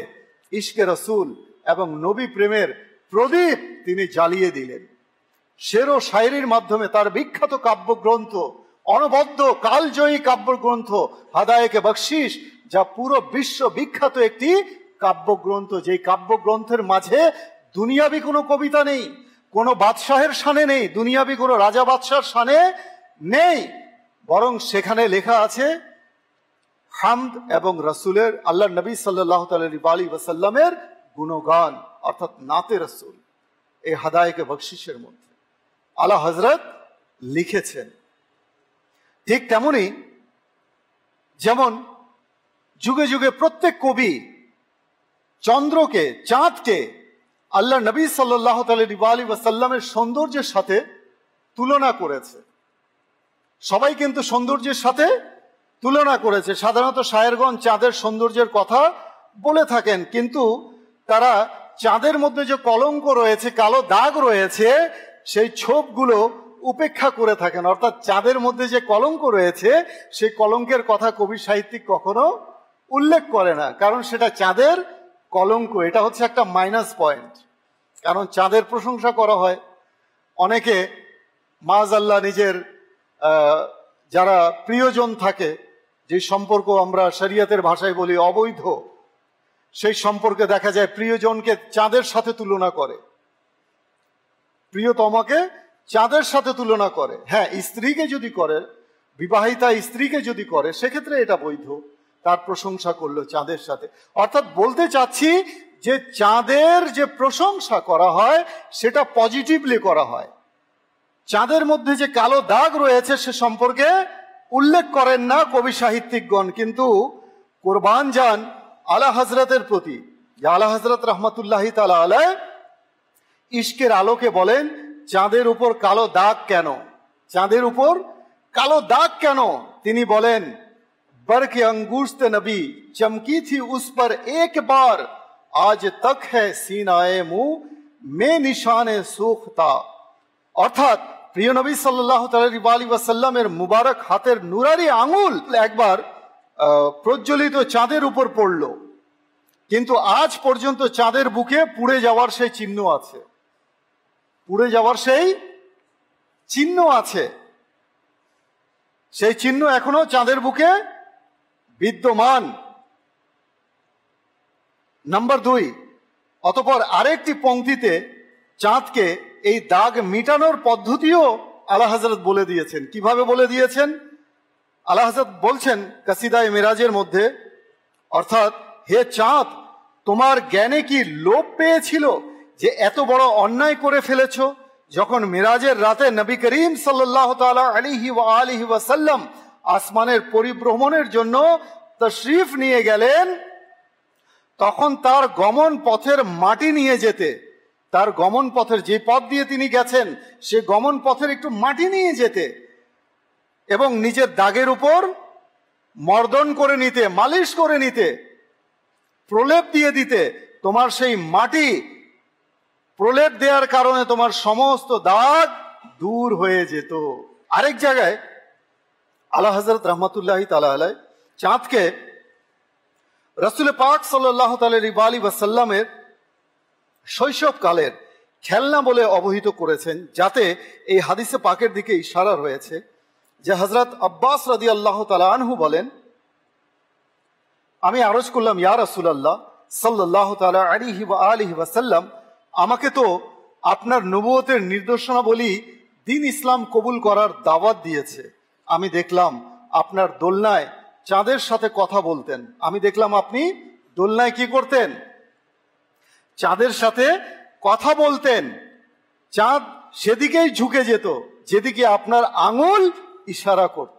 ইশকে রাসূল এবং নবী প্রেমের প্রদীপ তিনি জ্বালিয়ে দিলেন। শের ও শায়েরির মাধ্যমে তার বিখ্যাত কাব্যগ্রন্থ, অনবদ্য কালজয়ী কাব্যগ্রন্থ হাদায়েকে বখশিশ, যা পুরো বিশ্ব বিখ্যাত একটি কাব্যগ্রন্থ, যেই কাব্যগ্রন্থের মাঝে দুনিয়াবি কোনো কবিতা নেই, কোনো বাদশাহের শানে নেই, দুনিয়াবি কোনো রাজা বাদশার শানে নেই, বরং সেখানে লেখা আছে হামদ এবং রাসূলের, আল্লাহ নবী সাল্লাল্লাহু আলাইহি ওয়াসাল্লামের গুণগান, অর্থাৎ নাতে রাসূল। এই হাদায়েকে বখশিশের মধ্যে আলা হযরত লিখেছেন। ঠিক তেমনি যেমন যুগে যুগে প্রত্যেক কবি চন্দ্রকে, চাঁদকে আল্লাহ নবী সাল্লাল্লাহু আলাইহি ওয়াসাল্লামের সৌন্দর্যের সাথে তুলনা করেছে। সবাই কিন্তু সৌন্দর্যের সাথে তুলনা করেছে। সাধারণত শায়েরগণ চাঁদের সৌন্দর্যের কথা বলে থাকেন, কিন্তু তারা চাঁদের মধ্যে যে কলঙ্ক রয়েছে, কালো দাগ রয়েছে, সেই ছোপগুলো উপেক্ষা করে থাকেন। অর্থাৎ চাঁদের মধ্যে যে কলঙ্ক রয়েছে, সেই কলঙ্কের কথা কবি সাহিত্যিক কখনো উল্লেখ করে না, কারণ সেটা চাঁদের কলঙ্ক। এটা হচ্ছে একটা মাইনাস পয়েন্ট, কারণ চাঁদের প্রশংসা করা হয়। অনেকে মাআযাল্লাহ নিজের যারা প্রিয়জন থাকে, যে সম্পর্ক আমরা শরীয়তের ভাষায় বলি অবৈধ, সেই সম্পর্কে দেখা যায় প্রিয়জনকে চাঁদের সাথে তুলনা করে, প্রিয়তমাকে চাঁদের সাথে তুলনা করে। হ্যাঁ, স্ত্রীকে যদি করে, বিবাহিতা স্ত্রীকে যদি করে সেক্ষেত্রে এটা বৈধ। তার প্রশংসা করলো চাঁদের সাথে। অর্থাৎ বলতে চাচ্ছি যে চাঁদের যে প্রশংসা করা হয় সেটা পজিটিভলি করা হয়। চাঁদের মধ্যে যে কালো দাগ রয়েছে সে সম্পর্কে উল্লেখ করেন না কবি সাহিত্যিকগণ, কিন্তু কোরবান যান আলা হজরতের প্রতি। আলা হজরত রহমতুল্লাহি তাআলা আলাইহি ইশকের আলোকে বলেন চাঁদের উপর কালো দাগ কেন, চাঁদের উপর কালো দাগ কেন? তিনি বলেন बरके अंगूष्ठ नबी चमकी थी उस पर एक बार, आज तक है सीनाए मुंह में निशाने सूखता। অর্থাৎ প্রিয় নবী সাল্লাল্লাহু আলাইহি ওয়াসাল্লামের মুবারক হাতের নুরারি আঙুল একবার প্রজ্বলিত চাঁদের উপর পড়ল, কিন্তু আজ পর্যন্ত চাঁদের বুকে পুড়ে যাওয়ার সেই চিহ্ন আছে, পুড়ে যাওয়ার সেই চিহ্ন আছে। সেই চিহ্ন এখনো চাঁদের বুকে বিদ্যমান। নাম্বার 2, অতঃপর আরেকটি পংক্তিতে চাঁদকে এই দাগ মিটানোর পদ্ধতিও আলা হযরত বলে দিয়েছেন। কিভাবে বলে দিয়েছেন? আলা হযরত বলছেন কাসিদায়ে মিরাজের মধ্যে, অর্থাৎ হে চাঁদ, তোমার জ্ঞানে কি লোপ পেয়েছিল যে এত বড় অন্যায় করে ফেলেছো? যখন মিরাজের রাতে নবী করিম সাল্লাল্লাহু তাআলা আলাইহি ওয়াসাল্লাম আসমানের পরিভ্রমণের জন্য তশরিফ নিয়ে গেলেন, তখন তার গমন পথের মাটি নিয়ে যেতে, তার গমন পথের যে পথ দিয়ে তিনি গেছেন সে গমন পথের একটু মাটি নিয়ে যেতে এবং নিজের দাগের উপর মর্দন করে নিতে, মালিশ করে নিতে, প্রলেপ দিয়ে দিতে। তোমার সেই মাটি প্রলেপ দেওয়ার কারণে তোমার সমস্ত দাগ দূর হয়ে যেত। আরেক জায়গায় আলা হযরত রহমতুল্লাহি তাআলা আলাইহি চাঁদকে রাসূল পাক সাল্লাল্লাহু আলাইহি ওয়াসাল্লামের শৈশবকালের খেলনা বলে অবহিত করেছেন, যাতে এই হাদিসে পাকের দিকে ইশারা রয়েছে যে হযরত আব্বাস রাদিয়াল্লাহু তাআলা আনহু বলেন, আমি আরজ করলাম ইয়া রাসূলুল্লাহ সাল্লাল্লাহু তাআলা আলাইহি ওয়াসাল্লাম, আমাকে তো আপনার নবুয়তের নির্দেশনা বলি দ্বীন ইসলাম কবুল করার দাওয়াত দিয়েছে। আমি দেখলাম আপনার দোলনায় চাঁদের সাথে কথা বলতেন। আমি দেখলাম আপনি দোলনায় কি করতেন? চাঁদের সাথে কথা বলতেন। চাঁদ সেদিকেই ঝুঁকে যেত যেদিকে আপনার আঙুল ইশারা করত।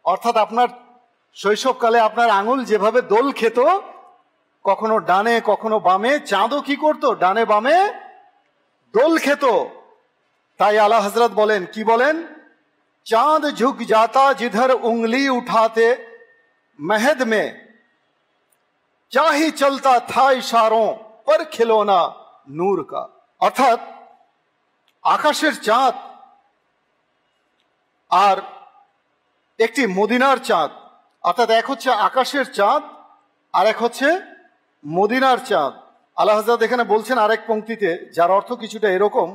অর্থাৎ আপনার শৈশবকালে আপনার আঙুল যেভাবে দোল খেত, কখনো ডানে কখনো বামে, চাঁদও কি করত? ডানে বামে দোল খেত। তাই আলা হযরত বলেন, কি বলেন? चांद झुक जाता जिधर उंगली उठाते महद में, क्या ही चलता था इशारों पर खिलौना नूर का। অর্থাৎ আকাশের চাঁদ আর একটি মদিনার চাঁদ, অর্থাৎ এক হচ্ছে আকাশের চাঁদ আর এক হচ্ছে মদিনার চাঁদ। আলা হযরত এখানে বলছেন আরেক পংক্তিতে, যার অর্থ কিছুটা এরকম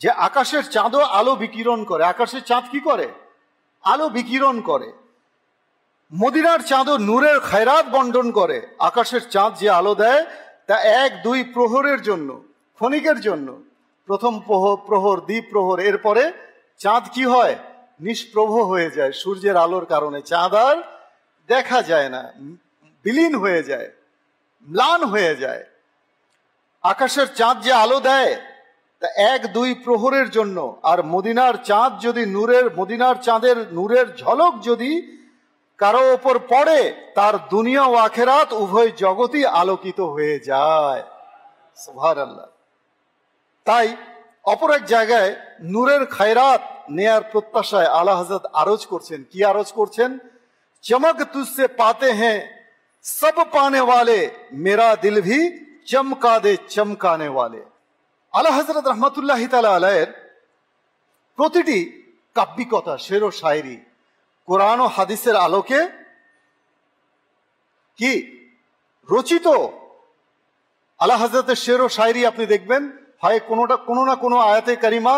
যে আকাশের চাঁদও আলো বিকিরণ করে। আকাশের চাঁদ কি করে? আলো বিকিরণ করে। মদিনার চাঁদও নূরের খয়রাত বন্টন করে। আকাশের চাঁদ যে আলো দেয় তা 1-2 প্রহরের জন্য, ক্ষণিকের জন্য। প্রথম প্রহর, দ্বীপ প্রহর, এরপরে চাঁদ কি হয়? নিষ্প্রভ হয়ে যায় সূর্যের আলোর কারণে। চাঁদ আর দেখা যায় না, বিলীন হয়ে যায়, ম্লান হয়ে যায়। আকাশের চাঁদ যে আলো দেয় তা 1-2 প্রহরের জন্য। আর মদিনার চাঁদ যদি মদিনার চাঁদের নূরের ঝলক যদি কারো ওপর পড়ে, তার দুনিয়া ও আখেরাত উভয় জগতই আলোকিত হয়ে যায়। সুবহানাল্লাহ। তাই অপর এক জায়গায় নূরের খয়রাত নেয়ার প্রত্যাশায় আলা হযরত আরজ করছেন। কি আরজ করছেন? চমক তুঝসে পাতে হ্যাঁ সব পানে ওয়ালে, মেরা দিল ভি চমকা দে চমকানে ওয়ালে। আলা হযরত রহমতুল্লাহি তাআলা আলাইহির প্রতিটি কাব্যিকতা, শের ও শায়রি কোরআন ও হাদিসের আলোকে কি রচিত। আলা হযরতের শের ও শায়রি আপনি দেখবেন হয় কোনো না কোনো আয়াতে কারিমা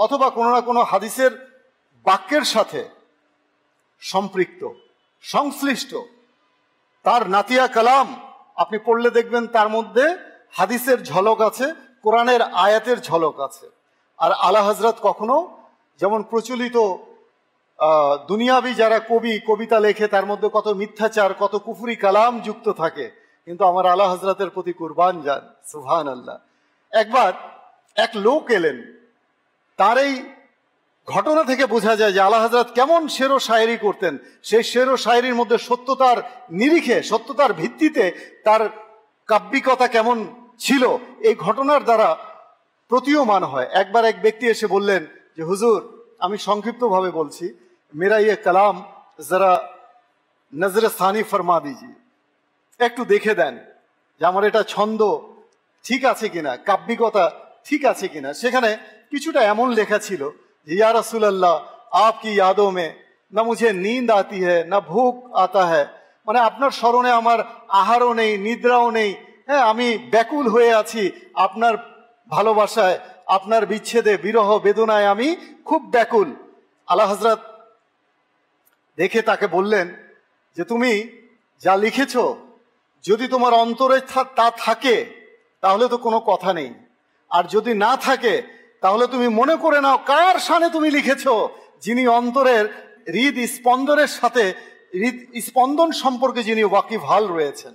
অথবা কোনো না কোনো হাদিসের বাক্যের সাথে সম্পৃক্ত, সংশ্লিষ্ট। তার নাতিয়া কালাম আপনি পড়লে দেখবেন তার মধ্যে হাদিসের ঝলক আছে, কোরআনের আয়াতের ঝলক আছে। আর আলা হযরত কখনো যেমন প্রচলিত দুনিয়াবি যারা কবিতা লেখে তার মধ্যে কত মিথ্যাচার, কত কুফরি কালাম যুক্ত থাকে, কিন্তু আমার আলা হজরতের প্রতি কুরবান যান, সুবহানাল্লাহ। একবার এক লোক এলেন, তার এই ঘটনা থেকে বোঝা যায় যে আলা হজরত কেমন শের ও শায়েরি করতেন। সেই শের ও শায়েরির মধ্যে সত্যতার নিরিখে, সত্যতার ভিত্তিতে তার কাব্যিকতা কেমন ছিল, এই ঘটনার দ্বারা প্রতীয়মান হয়। একবার এক ব্যক্তি এসে বললেন যে হুজুর, আমি সংক্ষিপ্তভাবে বলছি, মেরা ইয়ে কালাম যারা নজরে সানি ফরমা দিজি, একটু দেখে দেন যে আমার এটা ছন্দ ঠিক আছে কিনা, কাব্যিকতা ঠিক আছে কিনা। সেখানে কিছুটা এমন লেখা ছিল, ইয়া রাসূলুল্লাহ আপকি ইয়াদোं में না মুঝে नींद आती है না ভুক आता है, মানে আপনার স্মরণে আমার আহারও নেই, নিদ্রাও নেই, হ্যাঁ, আমি ব্যাকুল হয়ে আছি আপনার ভালোবাসায়, আপনার বিচ্ছেদে, বিরহ বেদনায় আমি খুব ব্যাকুল। আলা হযরত দেখে তাকে বললেন যে তুমি যা লিখেছো যদি তোমার অন্তরে তা থাকে তাহলে তো কোনো কথা নেই, আর যদি না থাকে তাহলে তুমি মনে করে নাও কার শানে তুমি লিখেছো, যিনি অন্তরের হৃদ স্পন্দনের সাথে, হৃদ স্পন্দন সম্পর্কে যিনি ওয়াকিবহাল রয়েছেন,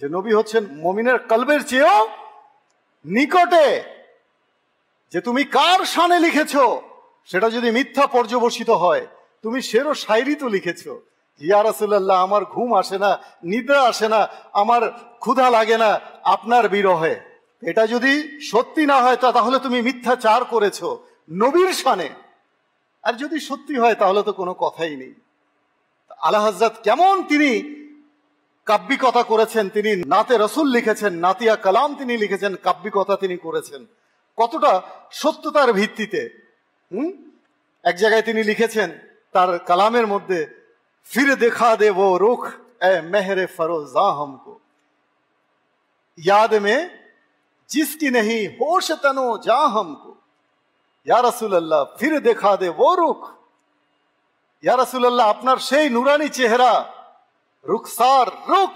যে নবী হচ্ছেন মুমিনের কলবের চেয়েও নিকটে। যে তুমি কার শানে লিখেছো সেটা যদি মিথ্যা পর্যবসিত হয়, তুমি শের ও শায়রি তো লিখেছো, ইয়া রাসূলুল্লাহ আমার ঘুম আসে না, নিদ্রা আসে না, আমার ক্ষুধা লাগে না আপনার বিরহে, এটা যদি সত্যি না হয় তাহলে তুমি মিথ্যাচার করেছো নবীর শানে। আর যদি সত্যি হয় তাহলে তো কোনো কথাই নেই। আলা হযরত কেমন তিনি কাব্যিকতা করেছেন, তিনি নাতে রসুল লিখেছেন, নাতিয়া কালাম তিনি লিখেছেন, কাব্যিকতা তিনি করেছেন কতটা সত্যতার ভিত্তিতে। এক জায়গায় তিনি লিখেছেন তার কালামের মধ্যে, ফির দেখা দে वो रुख ए मेहरे फरोजा हमको याद में जिसकी नहीं होश तनो जा हमको, या रसूल अल्लाह फिर देखा दे वो रुख, या रसूल अल्लाह আপনার সেই নুরানি চেহারা, রুখসার রুখ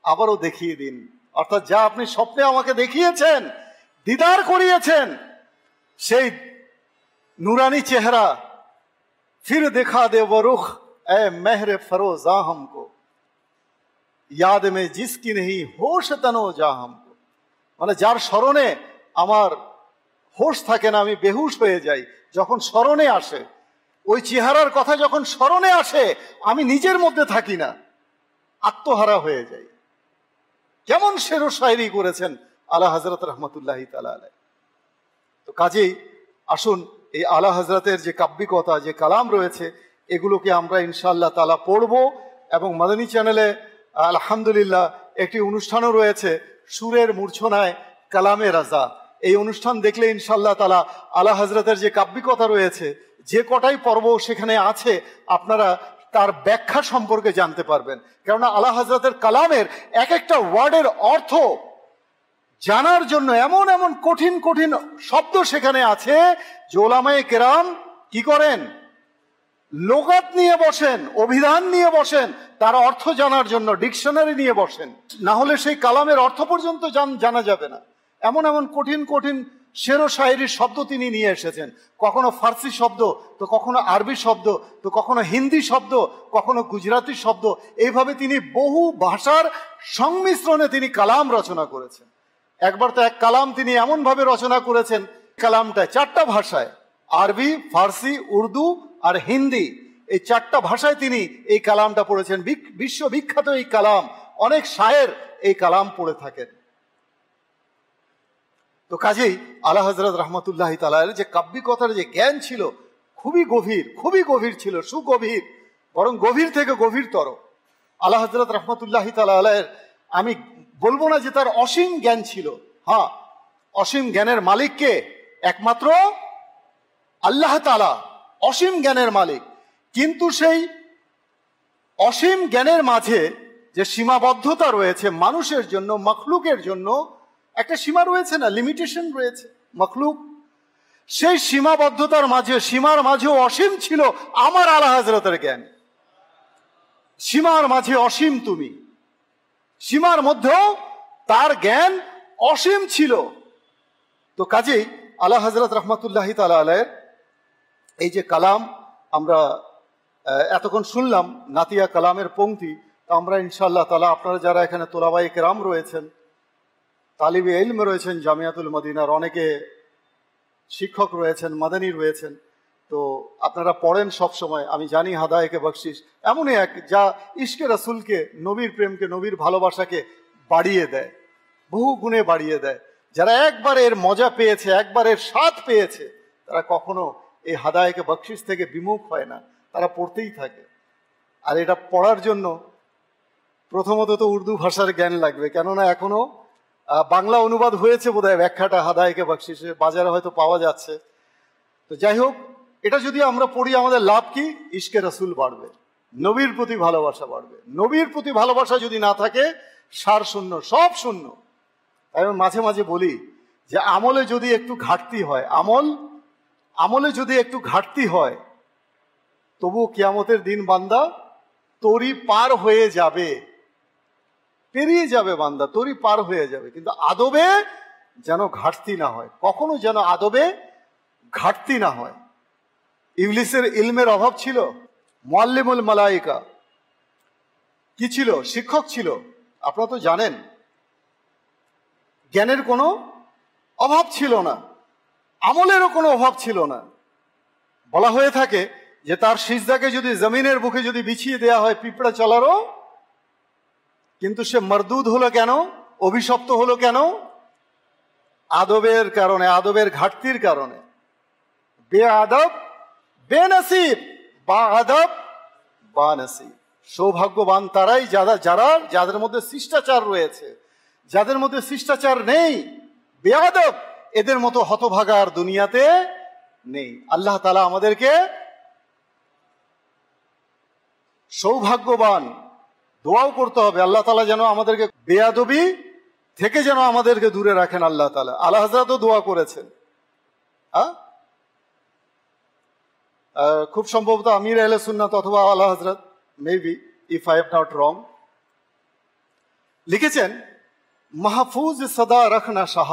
আবারও দেখিয়ে দিন। অর্থাৎ যা আপনি স্বপ্নে আমাকে দেখিয়েছেন, দিদার করিয়েছেন, সেই নুরানি চেহারা, ফির দেখা দে वो रुख ए मेहरे फरोजा हमको याद में जिसकी नहीं होश तनो जा हमको, মানে যার স্মরণে আমার হোশ থাকে না, আমি বেহুশ হয়ে যাই, যখন স্মরণে আসে ওই চেহারার কথা, যখন স্মরণে আসে আমি নিজের মধ্যে থাকি না, আত্মহারা হয়ে যাই। কেমন শের ও শায়রি করেছেন আলা হযরত রহমতুল্লাহি তাআলা আলাইহি। তো কাজেই আসুন এই আলা হযরতের যে কাব্যিকতা, যে কালাম রয়েছে, এগুলোকে আমরা ইনশাআল্লাহ তাআলা পড়ব। এবং মাদানী চ্যানেলে আলহামদুলিল্লাহ একটি অনুষ্ঠানও রয়েছে, সুরের মূর্ছনায় কালামে রাজা। এই অনুষ্ঠান দেখলে ইনশাআল্লাহ তাআলা আলা হযরতের যে কাব্যিকতা রয়েছে, যে কটাই পর্ব সেখানে আছে, আপনারা তার ব্যাখ্যা সম্পর্কে জানতে পারবেন। কেননা আলা হযরতের কালামের এক একটা ওয়ার্ডের অর্থ জানার জন্য এমন এমন কঠিন কঠিন শব্দ সেখানে আছে যে ওলামায়ে কেরাম কি করেন, লোগাত নিয়ে বসেন, অভিধান নিয়ে বসেন, তার অর্থ জানার জন্য ডিকশনারি নিয়ে বসেন, না হলে সেই কালামের অর্থ পর্যন্ত জানা যাবে না। এমন এমন কঠিন কঠিন শের ও শায়েরির শব্দ তিনি নিয়ে এসেছেন, কখনো ফার্সি শব্দ, তো কখনো আরবি শব্দ, তো কখনো হিন্দি শব্দ, কখনো গুজরাটি শব্দ, এইভাবে তিনি বহু ভাষার সংমিশ্রণে তিনি কালাম রচনা করেছেন। একবার তো এক কালাম তিনি এমনভাবে রচনা করেছেন, কালামটা 4টা ভাষায়, আরবি, ফার্সি, উর্দু আর হিন্দি, এই 4টা ভাষায় তিনি এই কালামটা পড়েছেন। বিশ্ববিখ্যাত এই কালাম, অনেক শায়ের এই কালাম পড়ে থাকেন। তো কাজেই আলা হযরত রহমতুল্লাহি তাআলা যে কাব্যিকতার যে জ্ঞান ছিল খুবই গভীর ছিল, সুগভীর, বরং গভীর থেকে গভীরতর। আলা হযরত রহমতুল্লাহি তাআলা আমি বলবো না যে তার অসীম জ্ঞান ছিল, হ্যাঁ, অসীম জ্ঞানের মালিককে একমাত্র আল্লাহ তাআলা, অসীম জ্ঞানের মালিক। কিন্তু সেই অসীম জ্ঞানের মাঝে যে সীমাবদ্ধতা রয়েছে মানুষের জন্য, মখলুকের জন্য একটা সীমা রয়েছে না, লিমিটেশন রয়েছে মখলুক, সেই সীমাবদ্ধতার মাঝে, সীমার মাঝেও অসীম ছিল আমার আলা হযরতের জ্ঞান। সীমার মাঝে অসীম তুমি, সীমার মধ্যেও তার জ্ঞান অসীম ছিল। তো কাজেই আলা হযরত রহমতুল্লাহি তাআলা আলাইহির এই যে কালাম আমরা এতক্ষণ শুনলাম নাতিয়া কালামের পংক্তি। তো আমরা ইনশাআল্লাহ তাআলা আপনারা যারা এখানে তোলাবায়ে কেরাম রয়েছেন, তালিবে ইলম রয়েছেন, জামিয়াতুল মদিনার অনেকে শিক্ষক রয়েছেন, মাদানী রয়েছেন, তো আপনারা পড়েন সব সময়। আমি জানি হাদায়েকে বকশিশ এমনই এক যা ইশকে রাসূলকে, নবীর প্রেমকে, নবীর ভালোবাসাকে বাড়িয়ে দেয়, বহু গুণে বাড়িয়ে দেয়। যারা একবার এর মজা পেয়েছে, একবার এর স্বাদ পেয়েছে, তারা কখনো এই হাদায়েকে বকশিশ থেকে বিমুখ হয় না, তারা পড়তেই থাকে। আর এটা পড়ার জন্য প্রথমত তো উর্দু ভাষার জ্ঞান লাগবে, কেননা এখনো বাংলা অনুবাদ হয়েছে বোধহয় ব্যাখ্যাটা হাদায়েকে বকশিশে, বাজারে হয়তো পাওয়া যাচ্ছে। তো যাই হোক, এটা যদি আমরা পড়ি আমাদের লাভ কি? ইশকে রাসূল বাড়বে, নবীর প্রতি ভালোবাসা বাড়বে। নবীর প্রতি ভালোবাসা যদি না থাকে, সার শূন্য, সব শূন্য। তাই আমি মাঝে মাঝে বলি যে আমলে যদি একটু ঘাটতি হয়, আমলে যদি একটু ঘাটতি হয়, তবু কিয়ামতের দিন বান্দা তরি পার হয়ে যাবে, পেরিয়ে যাবে বান্দা, তরি পার হয়ে যাবে। কিন্তু আদবে যেন ঘাটতি না হয়, কখনো যেন আদবে ঘাটতি না হয়। ইবলিসের ইলমের অভাব ছিল? মুআল্লিমুল মালায়েকা কি ছিল? শিক্ষক ছিল। আপনারা তো জানেন জ্ঞানের কোনো অভাব ছিল না, আমলেরও কোনো অভাব ছিল না। বলা হয়ে থাকে যে তার সিজদাকে যদি জমিনের বুকে যদি বিছিয়ে দেয়া হয় পিঁপড়া চলারও, কিন্তু সে মরদুদ হলো কেন, অভিশপ্ত হলো কেন? আদবের কারণে, আদবের ঘাটতির কারণে। বেআদব বেনসিব, বা আদব বা নসিব। সৌভাগ্যবান তারাই যাদের মধ্যে শিষ্টাচার রয়েছে, যাদের মধ্যে শিষ্টাচার নেই, বেআদব, এদের মতো হতভাগা আর দুনিয়াতে নেই। আল্লাহ তাআলা আমাদেরকে সৌভাগ্যবান, দোয়াও করতে হবে আল্লাহ তাআলা যেন আমাদেরকে বেয়াদবি থেকে যেন আমাদেরকে দূরে রাখেন আল্লাহ তাআলা। আলা হযরতও দোয়া করেছেন। খুব সম্ভবত আমির আহলে সুন্নাত অথবা আলা হযরত, maybe if I have not wrong, লিখেছেন महफूज सदा रखना शाह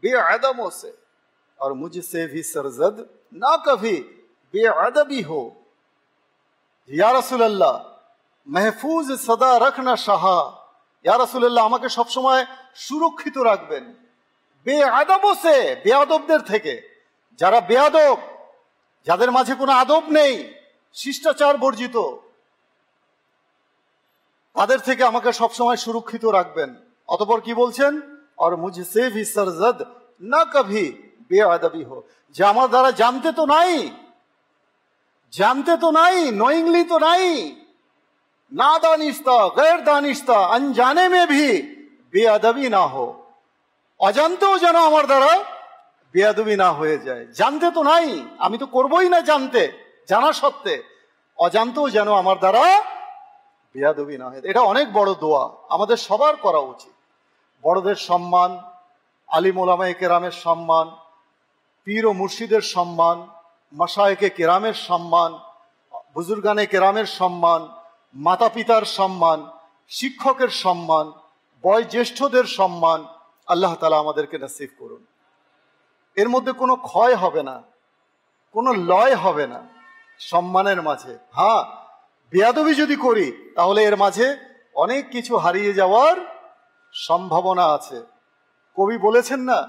बेअदबों से और मुझसे भी सरजद ना कभी बेअदबी हो। या रसूल अल्लाह महफूज सदा रखना शाह, या रसूल अल्लाह আমাকে সব সময় সুরক্ষিত রাখবেন বেআদবো সে, বেয়াদবদের থেকে। যারা বেয়াদব, যাদের মাঝে কোনো আদব নেই, শিষ্টাচার বর্জিত, তাদের থেকে আমাকে সব সময় সুরক্ষিত রাখবেন। অতঃপর কি বলছেন? और मुझसे भी सरजद ना कभी बेअदबी हो। যে আমার দ্বারা জানতে তো নাই, নোয়িংলি তো নাই, না দানিস্তা গैर দানিস্তা अनजाने में भी बेअदबी ना हो। অজান্তেও যেন আমার দ্বারা বেয়াদবি না হয়ে যায়। জানতে তো নাই, আমি তো করবই না জানতে, জানা সত্ত্বে অজান্তেও যেন আমার দ্বারা বেয়াদবি না হয়। এটা অনেক বড় দোয়া, আমাদের সবার করা উচিত। বড়দের সম্মান, আলিম ওলামায়ে কেরামের সম্মান, পীর ও মুর্শিদের সম্মান, মাশায়েখে কেরামের সম্মান, বুজুর্গানে কেরামের সম্মান, মাতা পিতার সম্মান, শিক্ষকের সম্মান, বয়োজ্যেষ্ঠদের সম্মান আল্লাহ তাআলা আমাদেরকে নসিব করুন। এর মধ্যে কোনো ক্ষয় হবে না, কোনো লয় হবে না সম্মানের মাঝে। হ্যাঁ, বেয়াদবি যদি করি তাহলে এর মাঝে অনেক কিছু হারিয়ে যাওয়ার সম্ভাবনা আছে। কবি বলেছেন না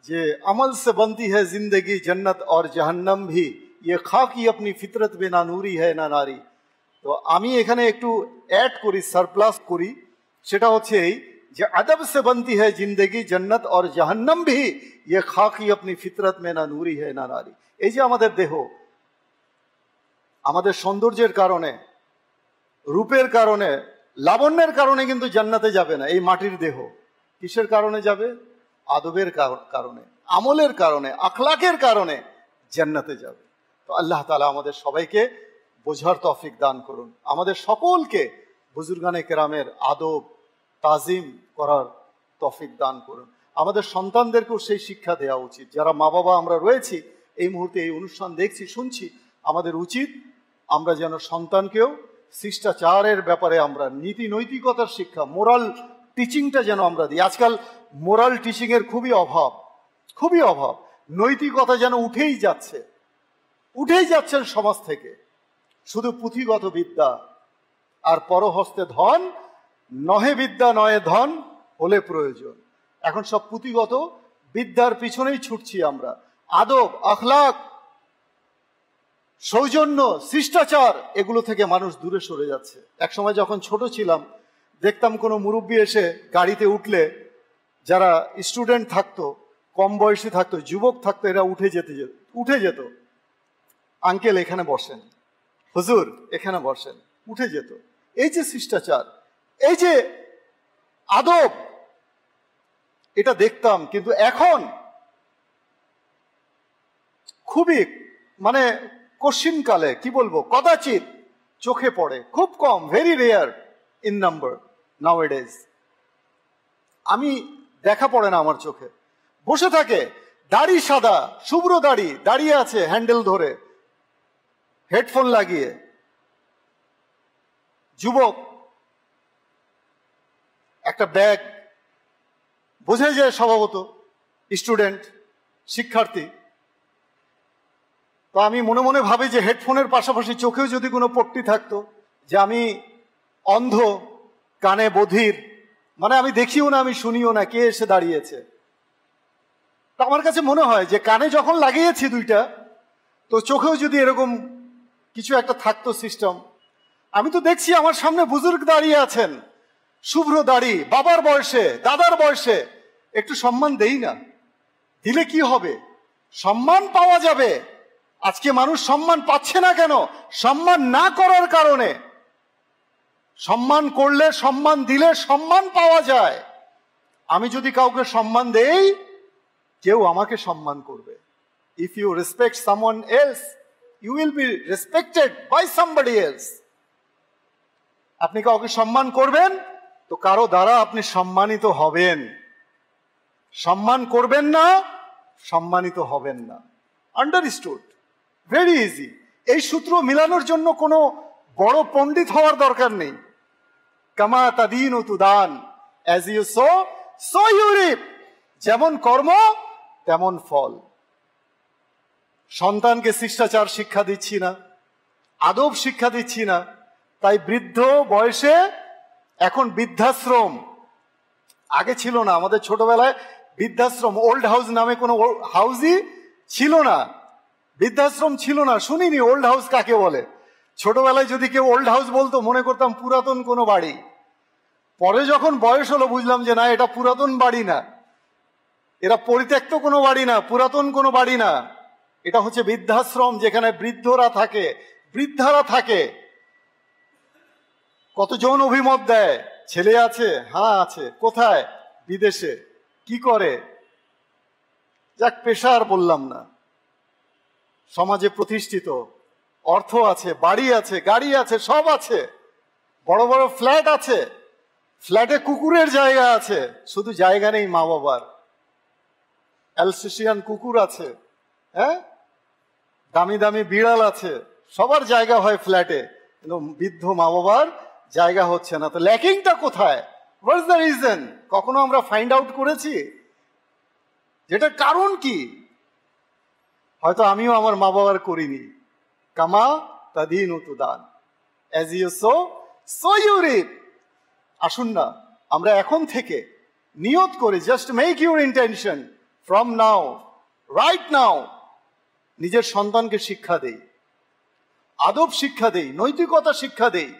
যে আমল সে বনতি হ্যায় জিন্দগি জন্নত और जहन्नम भी ये खाकी अपनी फितरत में ना नूरी है ना नारी। তো আমি এখানে একটু অ্যাড করি, সারপ্লাস করি, সেটা হচ্ছে এই যে আদব সে বনতি হ্যায় জিন্দগি জন্নত और जहन्नम भी ये खाकी अपनी फितरत में ना नूरी है ना नारी। এই যে আমাদের দেহ, আমাদের সৌন্দর্যের কারণে, রূপের কারণে, লাবণ্যের কারণে কিন্তু জান্নাতে যাবে না এই মাটির দেহ। কিসের কারণে যাবে? আদবের কারণে, আমলের কারণে, আখলাকের কারণে জান্নাতে যাবে। তো আল্লাহ তাআলা আমাদের সবাইকে বোঝার তৌফিক দান করুন, আমাদের সকলকে বুজুর্গানে কেরামের আদব তাজিম করার তৌফিক দান করুন। আমাদের সন্তানদেরকেও সেই শিক্ষা দেওয়া উচিত। যারা মা বাবা আমরা রয়েছি, এই মুহূর্তে এই অনুষ্ঠান দেখছি, শুনছি, আমাদের উচিত আমরা যেন সন্তানকেও শিষ্টাচারের ব্যাপারে আমরা নীতি নৈতিকতার শিক্ষা, মোরাল টিচিংটা যেন আমরা দিই। আজকাল মোরাল টিচিংয়ের খুবই অভাব। নৈতিকতা যেন উঠেই যাচ্ছেন সমাজ থেকে। শুধু পুঁথিগত বিদ্যা আর পরহস্তে ধন, নহে বিদ্যা নহে ধন হলে প্রয়োজন। এখন সব পুঁথিগত বিদ্যার পিছনেই ছুটছি আমরা। আদব, আখলাক, সৌজন্য, শিষ্টাচার এগুলো থেকে মানুষ দূরে সরে যাচ্ছে। একসময় যখন ছোট ছিলাম দেখতাম কোনো মুরব্বী এসে গাড়িতে উঠলে যারা স্টুডেন্ট থাকতো, কম বয়সী থাকতো, যুবক থাকতো, এরা উঠে যেত। আঙ্কেল এখানে বসেন, হুজুর এখানে বসেন, উঠে যেত। এই যে শিষ্টাচার, এই যে আদব, এটা দেখতাম। কিন্তু এখন খুবই মানে কশিনকালে, কি বলবো, কদাচিৎ চোখে পড়ে, খুব কম, ভেরি রেয়ার ইন নাম্বার নাওএডেজ। আমি দেখা পড়ে না আমার চোখে। বসে থাকে, দাড়ি সাদা, শুভ্র দাড়ি, দাঁড়িয়ে আছে হ্যান্ডেল ধরে, হেডফোন লাগিয়ে। যুবক, একটা ব্যাগ, বোঝা যায় স্বভাবত স্টুডেন্ট, শিক্ষার্থী। তো আমি মনে মনে ভাবি যে হেডফোনের পাশাপাশি চোখেও যদি কোনো পট্টি থাকতো, যে আমি অন্ধ, কানে বধির, মানে আমি দেখিও না, আমি শুনিও না কে এসে দাঁড়িয়েছে। তা আমার কাছে মনে হয় যে কানে যখন লাগিয়েছি দুইটা, তো চোখেও যদি এরকম কিছু একটা থাকতো সিস্টেম। আমি তো দেখছি আমার সামনে বুজুর্গ দাঁড়িয়ে আছেন, শুভ্র দাড়ি, বাবার বয়সে, দাদার বয়সে, একটু সম্মান দেই না? দিলে কি হবে? সম্মান পাওয়া যাবে। আজকে মানুষ সম্মান পাচ্ছে না কেন? সম্মান না করার কারণে। সম্মান করলে, সম্মান দিলে সম্মান পাওয়া যায়। আমি যদি কাউকে সম্মান দেই, কেউ আমাকে সম্মান করবে। If you respect someone else, you will be respected by somebody else. আপনি কাউকে সম্মান করবেন তো কারো দ্বারা আপনি সম্মানিত হবেন। সম্মান করবেন না, সম্মানিত হবেন না। Understood, very easy. এই সূত্র মিলানোর জন্য কোনো বড় পণ্ডিত হওয়ার দরকার নেই। কামা তাদিনু তুদান, as you sow so you reap. যেমন কর্ম তেমন ফল। সন্তানকে শিষ্টাচার শিক্ষা দিচ্ছি না, আদব শিক্ষা দিচ্ছি না, তাই বৃদ্ধ বয়সে এখন বৃদ্ধাশ্রম। আগে ছিল না, আমাদের ছোটবেলায় বৃদ্ধাশ্রম, ওল্ড হাউস নামে কোনো হাউসই ছিল না, বৃদ্ধাশ্রম ছিল না, শুনিনি ওল্ড হাউস কাকে বলে। ছোটবেলায় যদি কেউ ওল্ড হাউস বলতো মনে করতাম পুরাতন কোনো বাড়ি। পরে যখন বয়স হলো বুঝলাম যে না, এটা পুরাতন বাড়ি না, এরা পরিত্যক্ত কোনো বাড়ি না, পুরাতন কোনো বাড়ি না, এটা হচ্ছে বৃদ্ধাশ্রম, যেখানে বৃদ্ধরা থাকে, বৃদ্ধারা থাকে। কতজন অভিমত দেয়, ছেলে আছে, হ্যাঁ আছে, কোথায়? বিদেশে। কি করে? যাক, পেশা আর বললাম না। সমাজে প্রতিষ্ঠিত, অর্থ আছে, বাড়ি আছে, গাড়ি আছে, সব আছে, বড় বড় ফ্ল্যাট আছে, ফ্ল্যাটে কুকুরের জায়গা আছে, শুধু জায়গা নেই মা বাবার। অ্যালসেশিয়ান কুকুর আছে, হ্যাঁ, দামি দামি বিড়াল আছে, সবার জায়গা হয় ফ্ল্যাটে, কিন্তু বৃদ্ধ মা বাবার জায়গা হচ্ছে না। তো ল্যাকিংটা কোথায়? What is the reason? কখনো আমরা ফাইন্ড আউট করেছি যেটার কারণ কি? হয়তো আমিও আমার মা বাবার করিনি। কামা তাদিনু তুদান, as you sow so you reap. আসুন না আমরা এখন থেকে নিয়ত করে, just make your intention from now, right now, নিজের সন্তানকে শিক্ষা দেই, আদব শিক্ষা দেই, নৈতিকতা শিক্ষা দেই।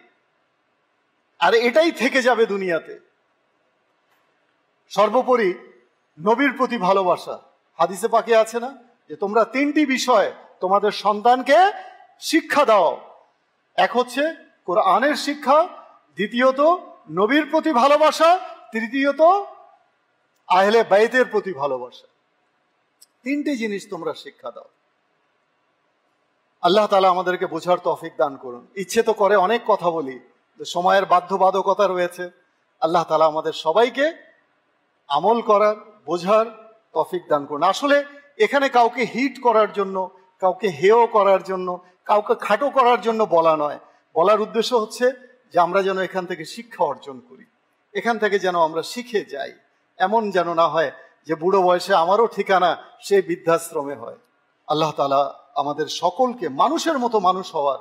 আর এটাই থেকে যাবে দুনিয়াতে। সর্বোপরি নবীর প্রতি ভালোবাসা। হাদিসে পাকে আছে না যে তোমরা তিনটি বিষয় তোমাদের সন্তানকে শিক্ষা দাও। এক হচ্ছে কোরআনের শিক্ষা, দ্বিতীয়ত নবীর প্রতি ভালোবাসা, তৃতীয়ত আহলে বাইতের প্রতি ভালোবাসা। তিনটি জিনিস তোমরা শিক্ষা দাও। আল্লাহ তাআলা আমাদেরকে বোঝার তৌফিক দান করুন। ইচ্ছে তো করে অনেক কথা বলি, সময়ের বাধ্যবাধকতা রয়েছে। আল্লাহ তাআলা আমাদের সবাইকে আমল করার, বোঝার তৌফিক দান করুন। আসলে এখানে কাউকে হিট করার জন্য, কাউকে হেয় করার জন্য, কাউকে খাটো করার জন্য বলা নয়। বলার উদ্দেশ্য হচ্ছে যে আমরা যেন এখান থেকে শিক্ষা অর্জন করি, এখান থেকে যেন আমরা শিখে যাই। এমন যেন না হয় যে বুড়ো বয়সে আমারও ঠিকানা সেই বৃদ্ধাশ্রমে হয়। আল্লাহ তাআলা আমাদের সকলকে মানুষের মতো মানুষ হওয়ার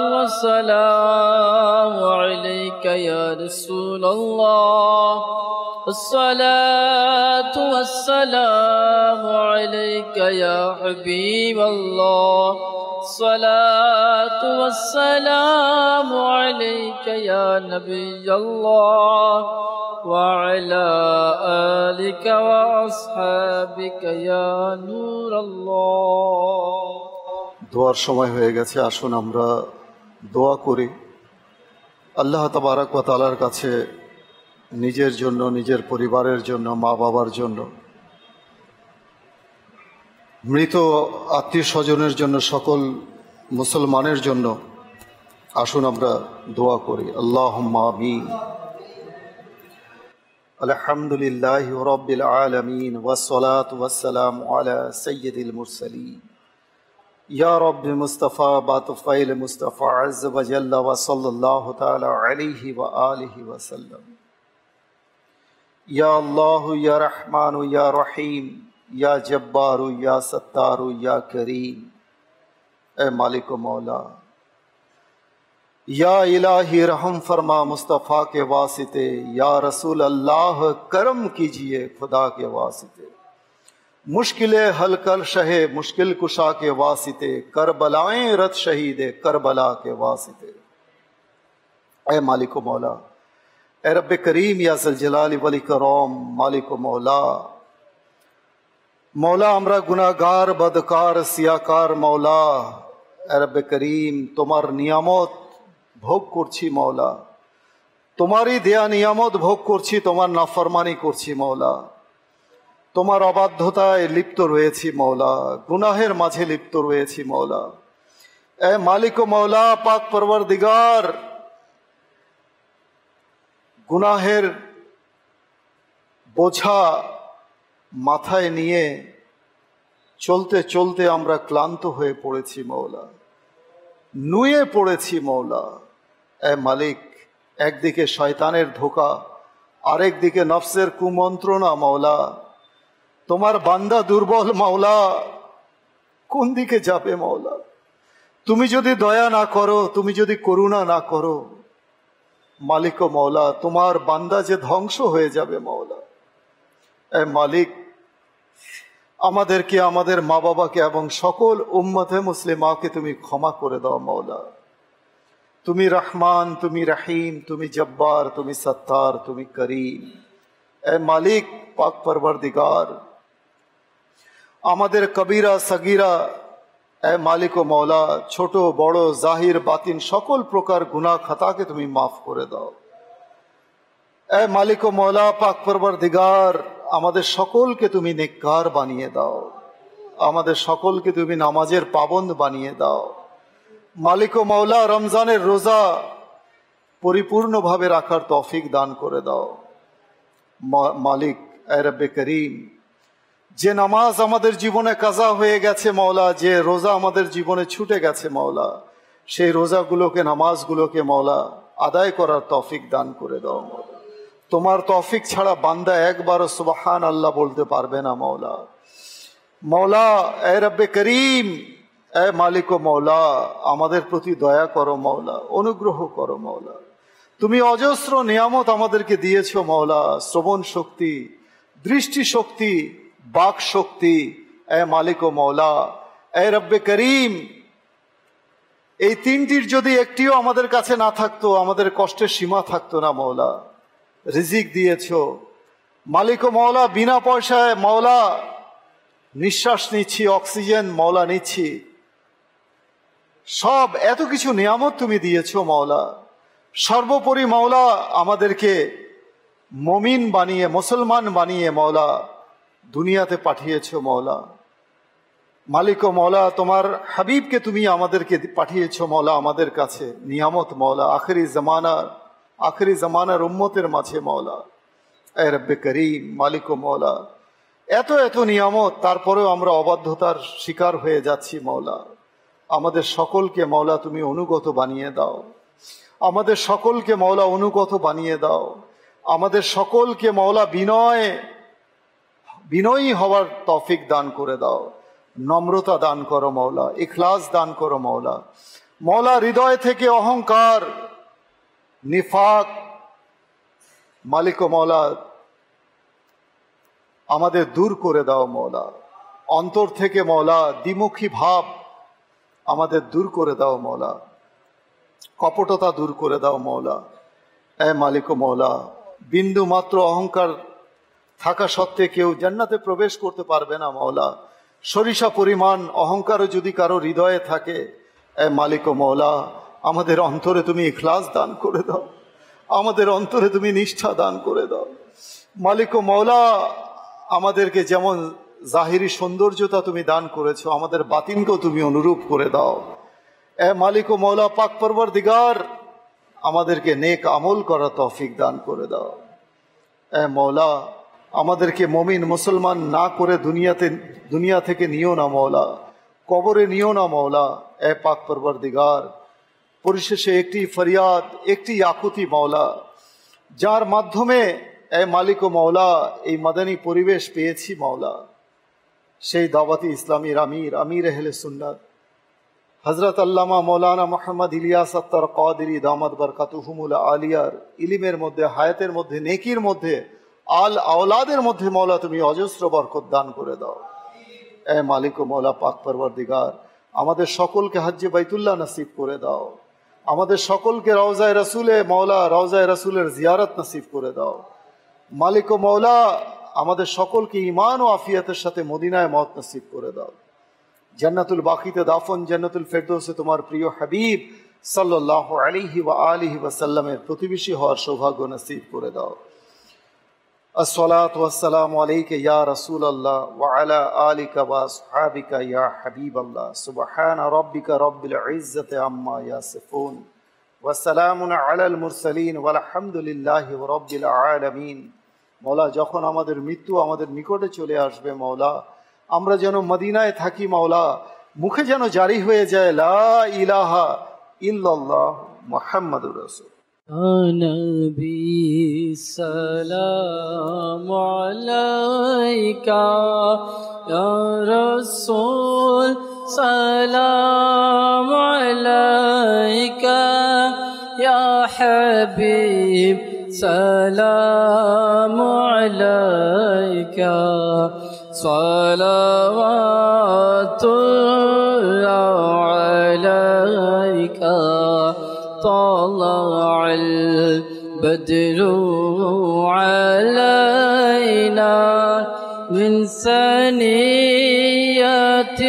والسلام عليك يا رسول الله الصلاة والسلام عليك يا حبيب الله الصلاة والسلام عليك يا نبي الله وعلى آلك وأصحابك يا نور الله দোয়ার সময় হয়ে গেছে, আসুন আমরা দোয়া করি। আল্লাহ তাবারক ওয়া তাআলার কাছে নিজের জন্য, নিজের পরিবারের জন্য, মা বাবার জন্য, মৃত আত্মীয় স্বজনের জন্য, সকল মুসলমানের জন্য আসুন আমরা দোয়া করি। আল্লাহুম্মা আমিন। আলহামদুলিল্লাহি রাব্বিল আলামিন ওয়াসসালাতু ওয়াসসালামু আলা সাইয়্যিদিল মুরসালিন ইয়া রাব্বি মুস্তাফা বাতুফাইল মুস্তাফা আযজা ওয়া জাল্লা ওয়া সাল্লাল্লাহু তাআলা আলাইহি ওয়া আলিহি ওয়া সাল্লাম। ইয়া আল্লাহু ইয়া রহমানু ইয়া রহিম ইয়া জব্বারু ইয়া সত্তারু ইয়া করিম। এ মালিক ও মৌলা, या इलाही रहम फरमा मुस्तफ़ा के वास्ते, या रसूल अल्लाह करम कीजिए खुदा के वास्ते, मुश्किलें हल कर शहे मुश्किल कुशा के वास्ते, करबलाएं रत शहीद करबला के वास्ते। ए मालिक व मौला, ए रब्बे करीम या जलाल वल इकराम, मालिक व मौला, मौला আমরা গুনাহগার বদকার সিয়াকার মৌলা। এ রব্বে করিম, তোমার নিয়ামত ভোগ করছি মৌলা, তোমারই দেয়া নিয়ামত ভোগ করছি, তোমার নাফরমানি করছি মৌলা, তোমার অবাধ্যতায় লিপ্ত রয়েছি মৌলা, গুনাহের মাঝে লিপ্ত রয়েছি মৌলা। এ মালিক ও মৌলা, পাক পরওয়ারদিগার, গুনাহের বোঝা মাথায় নিয়ে চলতে চলতে আমরা ক্লান্ত হয়ে পড়েছি মৌলা, নুয়ে পড়েছি মৌলা। এ মালিক, একদিকে শয়তানের ধোঁকা, আরেক দিকে নফসের কুমন্ত্রণা মৌলা। তোমার বান্দা দুর্বল মৌলা, কোন দিকে যাবে মৌলা? তুমি যদি দয়া না করো, তুমি যদি করুণা না করো মালিক ও মৌলা, তোমার বান্দা যে ধ্বংস হয়ে যাবে মৌলা। এ মালিক, আমাদেরকে, আমাদের মা বাবাকে এবং সকল উম্মতে মুসলিমাকে তুমি ক্ষমা করে দাও মৌলা। তুমি রহমান, তুমি রহিম, তুমি জব্বার, তুমি সত্তার, তুমি করিম। এ মালিক পাক পরওয়ারদিগার, আমাদের কবিরা সগীরা, এ মালিক ও মৌলা, ছোট বড় জাহির বাতিন সকল প্রকার গুনাহ খাতাকে তুমি মাফ করে দাও। এ মালিক ও মৌলা পাক পরওয়ারদিগার, আমাদের সকলকে তুমি নেককার বানিয়ে দাও, আমাদের সকলকে তুমি নামাজের পাবন্দ বানিয়ে দাও। মালিক ও মৌলা, রমজানের রোজা পরিপূর্ণভাবে রাখার তৌফিক দান করে দাও মালিক। এ রব্বে করিম, যে নামাজ আমাদের জীবনে কাজা হয়ে গেছে মৌলা, যে রোজা আমাদের জীবনে ছুটে গেছে মৌলা, সেই রোজাগুলোকে, নামাজগুলোকে মৌলা আদায় করার তৌফিক দান করে দাও মৌলা। তোমার তৌফিক ছাড়া বান্দা একবারও সুবহান আল্লাহ বলতে পারবে না মৌলা। মৌলা এ রব্বে করিম, এ মালিক ও মৌলা, আমাদের প্রতি দয়া করো মৌলা, অনুগ্রহ করো মৌলা। তুমি অজস্র নিয়ামত আমাদেরকে দিয়েছো মৌলা, শ্রবণ শক্তি, দৃষ্টি শক্তি, বাক শক্তি। এ মালিক ও মৌলা, এ রব্বে করিম, এই তিনটির যদি একটিও আমাদের কাছে না থাকতো, আমাদের কষ্টের সীমা থাকতো না মৌলা। রিজিক দিয়েছো মালিক ও মৌলা, বিনা পয়সায় মৌলা নিঃশ্বাস নিচ্ছি, অক্সিজেন মৌলা নিচ্ছি, সব এত কিছু নিয়ামত তুমি দিয়েছো মৌলা। সর্বোপরি মৌলা আমাদেরকে মুমিন বানিয়ে, মুসলমান বানিয়ে মৌলা দুনিয়াতে পাঠিয়েছো মৌলা। মালিক ও মৌলা, তোমার হাবিবকে তুমি আমাদেরকে পাঠিয়েছো মৌলা আমাদের কাছে নিয়ামত মৌলা, আখেরি জামানার উম্মতের মাঝে মৌলা। এ রব্বে করিম, মালিক ও মৌলা, এত এত নিয়ামত, তারপরেও আমরা অবাধ্যতার শিকার হয়ে যাচ্ছি মৌলা। আমাদের সকলকে মৌলা তুমি অনুগত বানিয়ে দাও, আমাদের সকলকে মৌলা অনুগত বানিয়ে দাও, আমাদের সকলকে মৌলা বিনয়ী হওয়ার তৌফিক দান করে দাও, নম্রতা দান করো মৌলা, ইখলাস দান করো মৌলা। মওলা হৃদয় থেকে অহংকার, নিফাক, মালিক ও মওলা আমাদের দূর করে দাও মওলা। অন্তর থেকে মওলা দ্বিমুখী ভাব আমাদের দূর করে দাও মওলা। কপটতা দূর করে দাও মওলা। এ মালিক ও মওলা, বিন্দু মাত্র অহংকার থাকা সত্ত্বে কেউ জান্নাতে প্রবেশ করতে পারবে না মওলা। সরিষা পরিমাণ অহংকারও যদি কারো হৃদয়ে থাকে, এ মালিক ও মওলা, আমাদের অন্তরে তুমি ইখলাস দান করে দাও, আমাদের অন্তরে তুমি নিষ্ঠা দান করে দাও মালিক ও মওলা। আমাদেরকে যেমন জাহিরি সৌন্দর্যতা তুমি দান করেছো, আমাদের বাতিনকেও তুমি অনুরূপ করে দাও। এ মালিক ও মওলা পাক পরওয়ারদিগার, আমাদেরকে নেক আমল করার তৌফিক দান করে দাও। এ মওলা, আমাদেরকে মুমিন মুসলমান না করে দুনিয়া থেকে নিও না মওলা, কবরে নিও না মওলা। এ পাক পরওয়ারদিগার, পরিশেষে একটি ফরিয়াদ, একটি আকুতি মওলা, যার মাধ্যমে এ মালিক ও মওলা এই মাদানী পরিবেশ পেয়েছি মওলা, সেই দাওয়াতি ইসলামীর আমির আহলে সুন্নাত হযরত আল্লামা মৌলানা মোহাম্মদ ইলিয়াস আত্তার কাদেরী দামাত বরকাতুহুমুল আলিয়ার ইলমের মধ্যে, হায়াতের মধ্যে, নেকির মধ্যে, আল আওলাদের মধ্যে মওলা তুমি অজস্র বরকত দান করে দাও। এ মালিক ও মওলা পাক পরওয়ারদিগার, আমাদের সকলকে হজ্জে বাইতুল্লাহ নসিব করে দাও, আমাদের সকলকে রওজায়ে রাসূলে মওলা, রওজায়ে রাসূলের জিয়ারত নসিব করে দাও মালিক ও মওলা। আমাদের সকলকে ঈমান ও আফিয়াতের সাথে মদিনায় মওত নসিব করে দাও। জান্নাতুল বাকিতে দাফন, জান্নাতুল ফেরদৌসে তোমার প্রিয় হাবিব সাল্লাল্লাহু আলাইহি ওয়া আলিহি ওয়াসাল্লামের প্রতিবেশী হওয়ার সৌভাগ্য নসিব করে দাও। আসসালাতু ওয়াসসালামু আলাইকা ইয়া রাসূলাল্লাহ ওয়া আলা আলিকা ওয়া আসহাবিকা ইয়া হাবিবাল্লাহ। সুবহানা রাব্বিকা রাব্বিল ইজ্জাতি আম্মা ইয়াসিফুন ওয়া সালামুন আলাল মুরসালিন ওয়াল হামদুলিল্লাহি রাব্বিল আলামিন। মওলা, যখন আমাদের মৃত্যু আমাদের নিকটে চলে আসবে মওলা, আমরা যেন মদিনায় থাকি মওলা, মুখে যেন জারি হয়ে যায় লা ইলাহা ইল্লাল্লাহ মুহাম্মাদুর রাসূল। নবী সালামু আলাইকা ইয়া রাসূল সালামু আলাইকা ইয়া হাবিব সালামু আলাইকা সালাওয়াতুল্লাহ আলাইকা طلع البدر علينا من ثنيات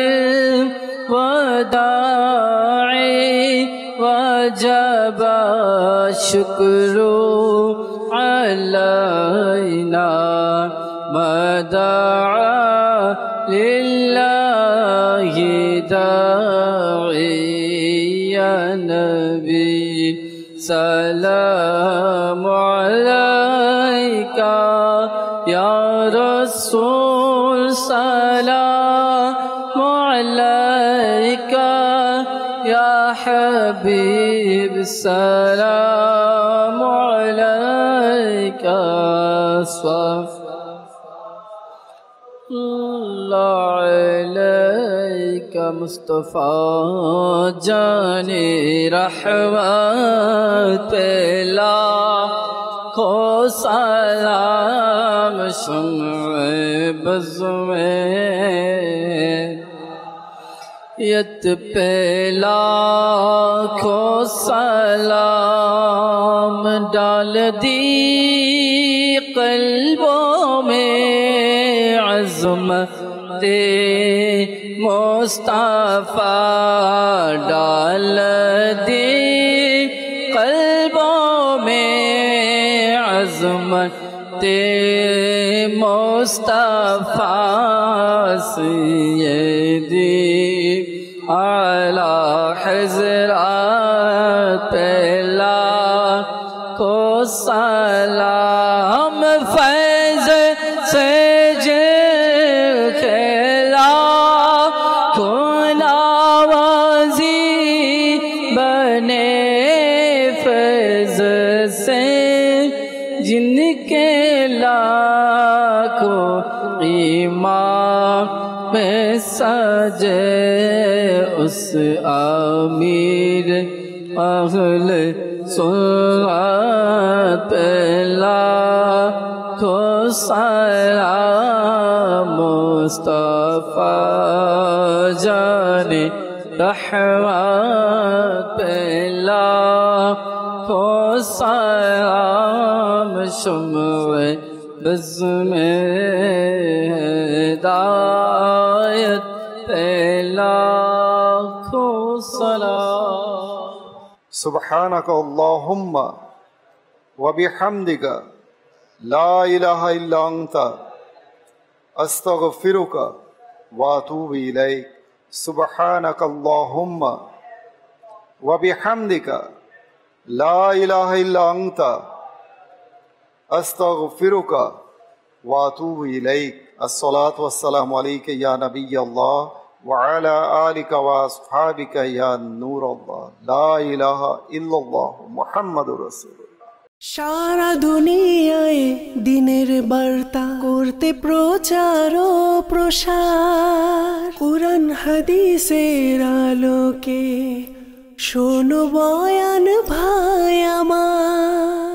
الوداع وجب الشكر علينا ما دعا لله داعي يا نبي سلام عليك يا رسول سلام عليك يا حبيب سلام عليك الله عليك مصطفى جاني رحمت لاکھو سلام شمع بز میں یت پہ لاکھو سلام ڈال دی قلبوں میں عظمت مصطفیٰ ڈال دی قلبوں میں عظمت مصطفیٰ سیدی اعلی حضرات پہلا کو سلام فیض سے جن کے لاکھوں امام میں سجے اس امیر अहले सुन्नत पेला को सलाम मुस्तफा जाने रहमत पेला को सलाम शुम्वे बज़्मे हिदायत पेला को सलाम। सुब्हानक अल्लाहुम्मा व बिहम्दिका ला इलाहा इल्ला अंता अस्तगफिरुका व अतूबु इलैक। सुब्हानक अल्लाहुम्मा व बिहम्दिका ला इलाहा इल्ला अंता अस्तगफिरुका व अतूबु इलैक। अस्सलातु वस्सलामु अलैका या नबी अल्लाह व अला आलिका व अस्हाबिका या नूर अल्लाह। ला इलाहा इल्लल्लाह मुहम्मदुर रासूलुल्लाह। সারা দুনিয়ায় দিনের বার্তা করতে প্রচার ও প্রসার, কুরআন হাদিসের আলোকে শোনো বয়ান ভাই আমার।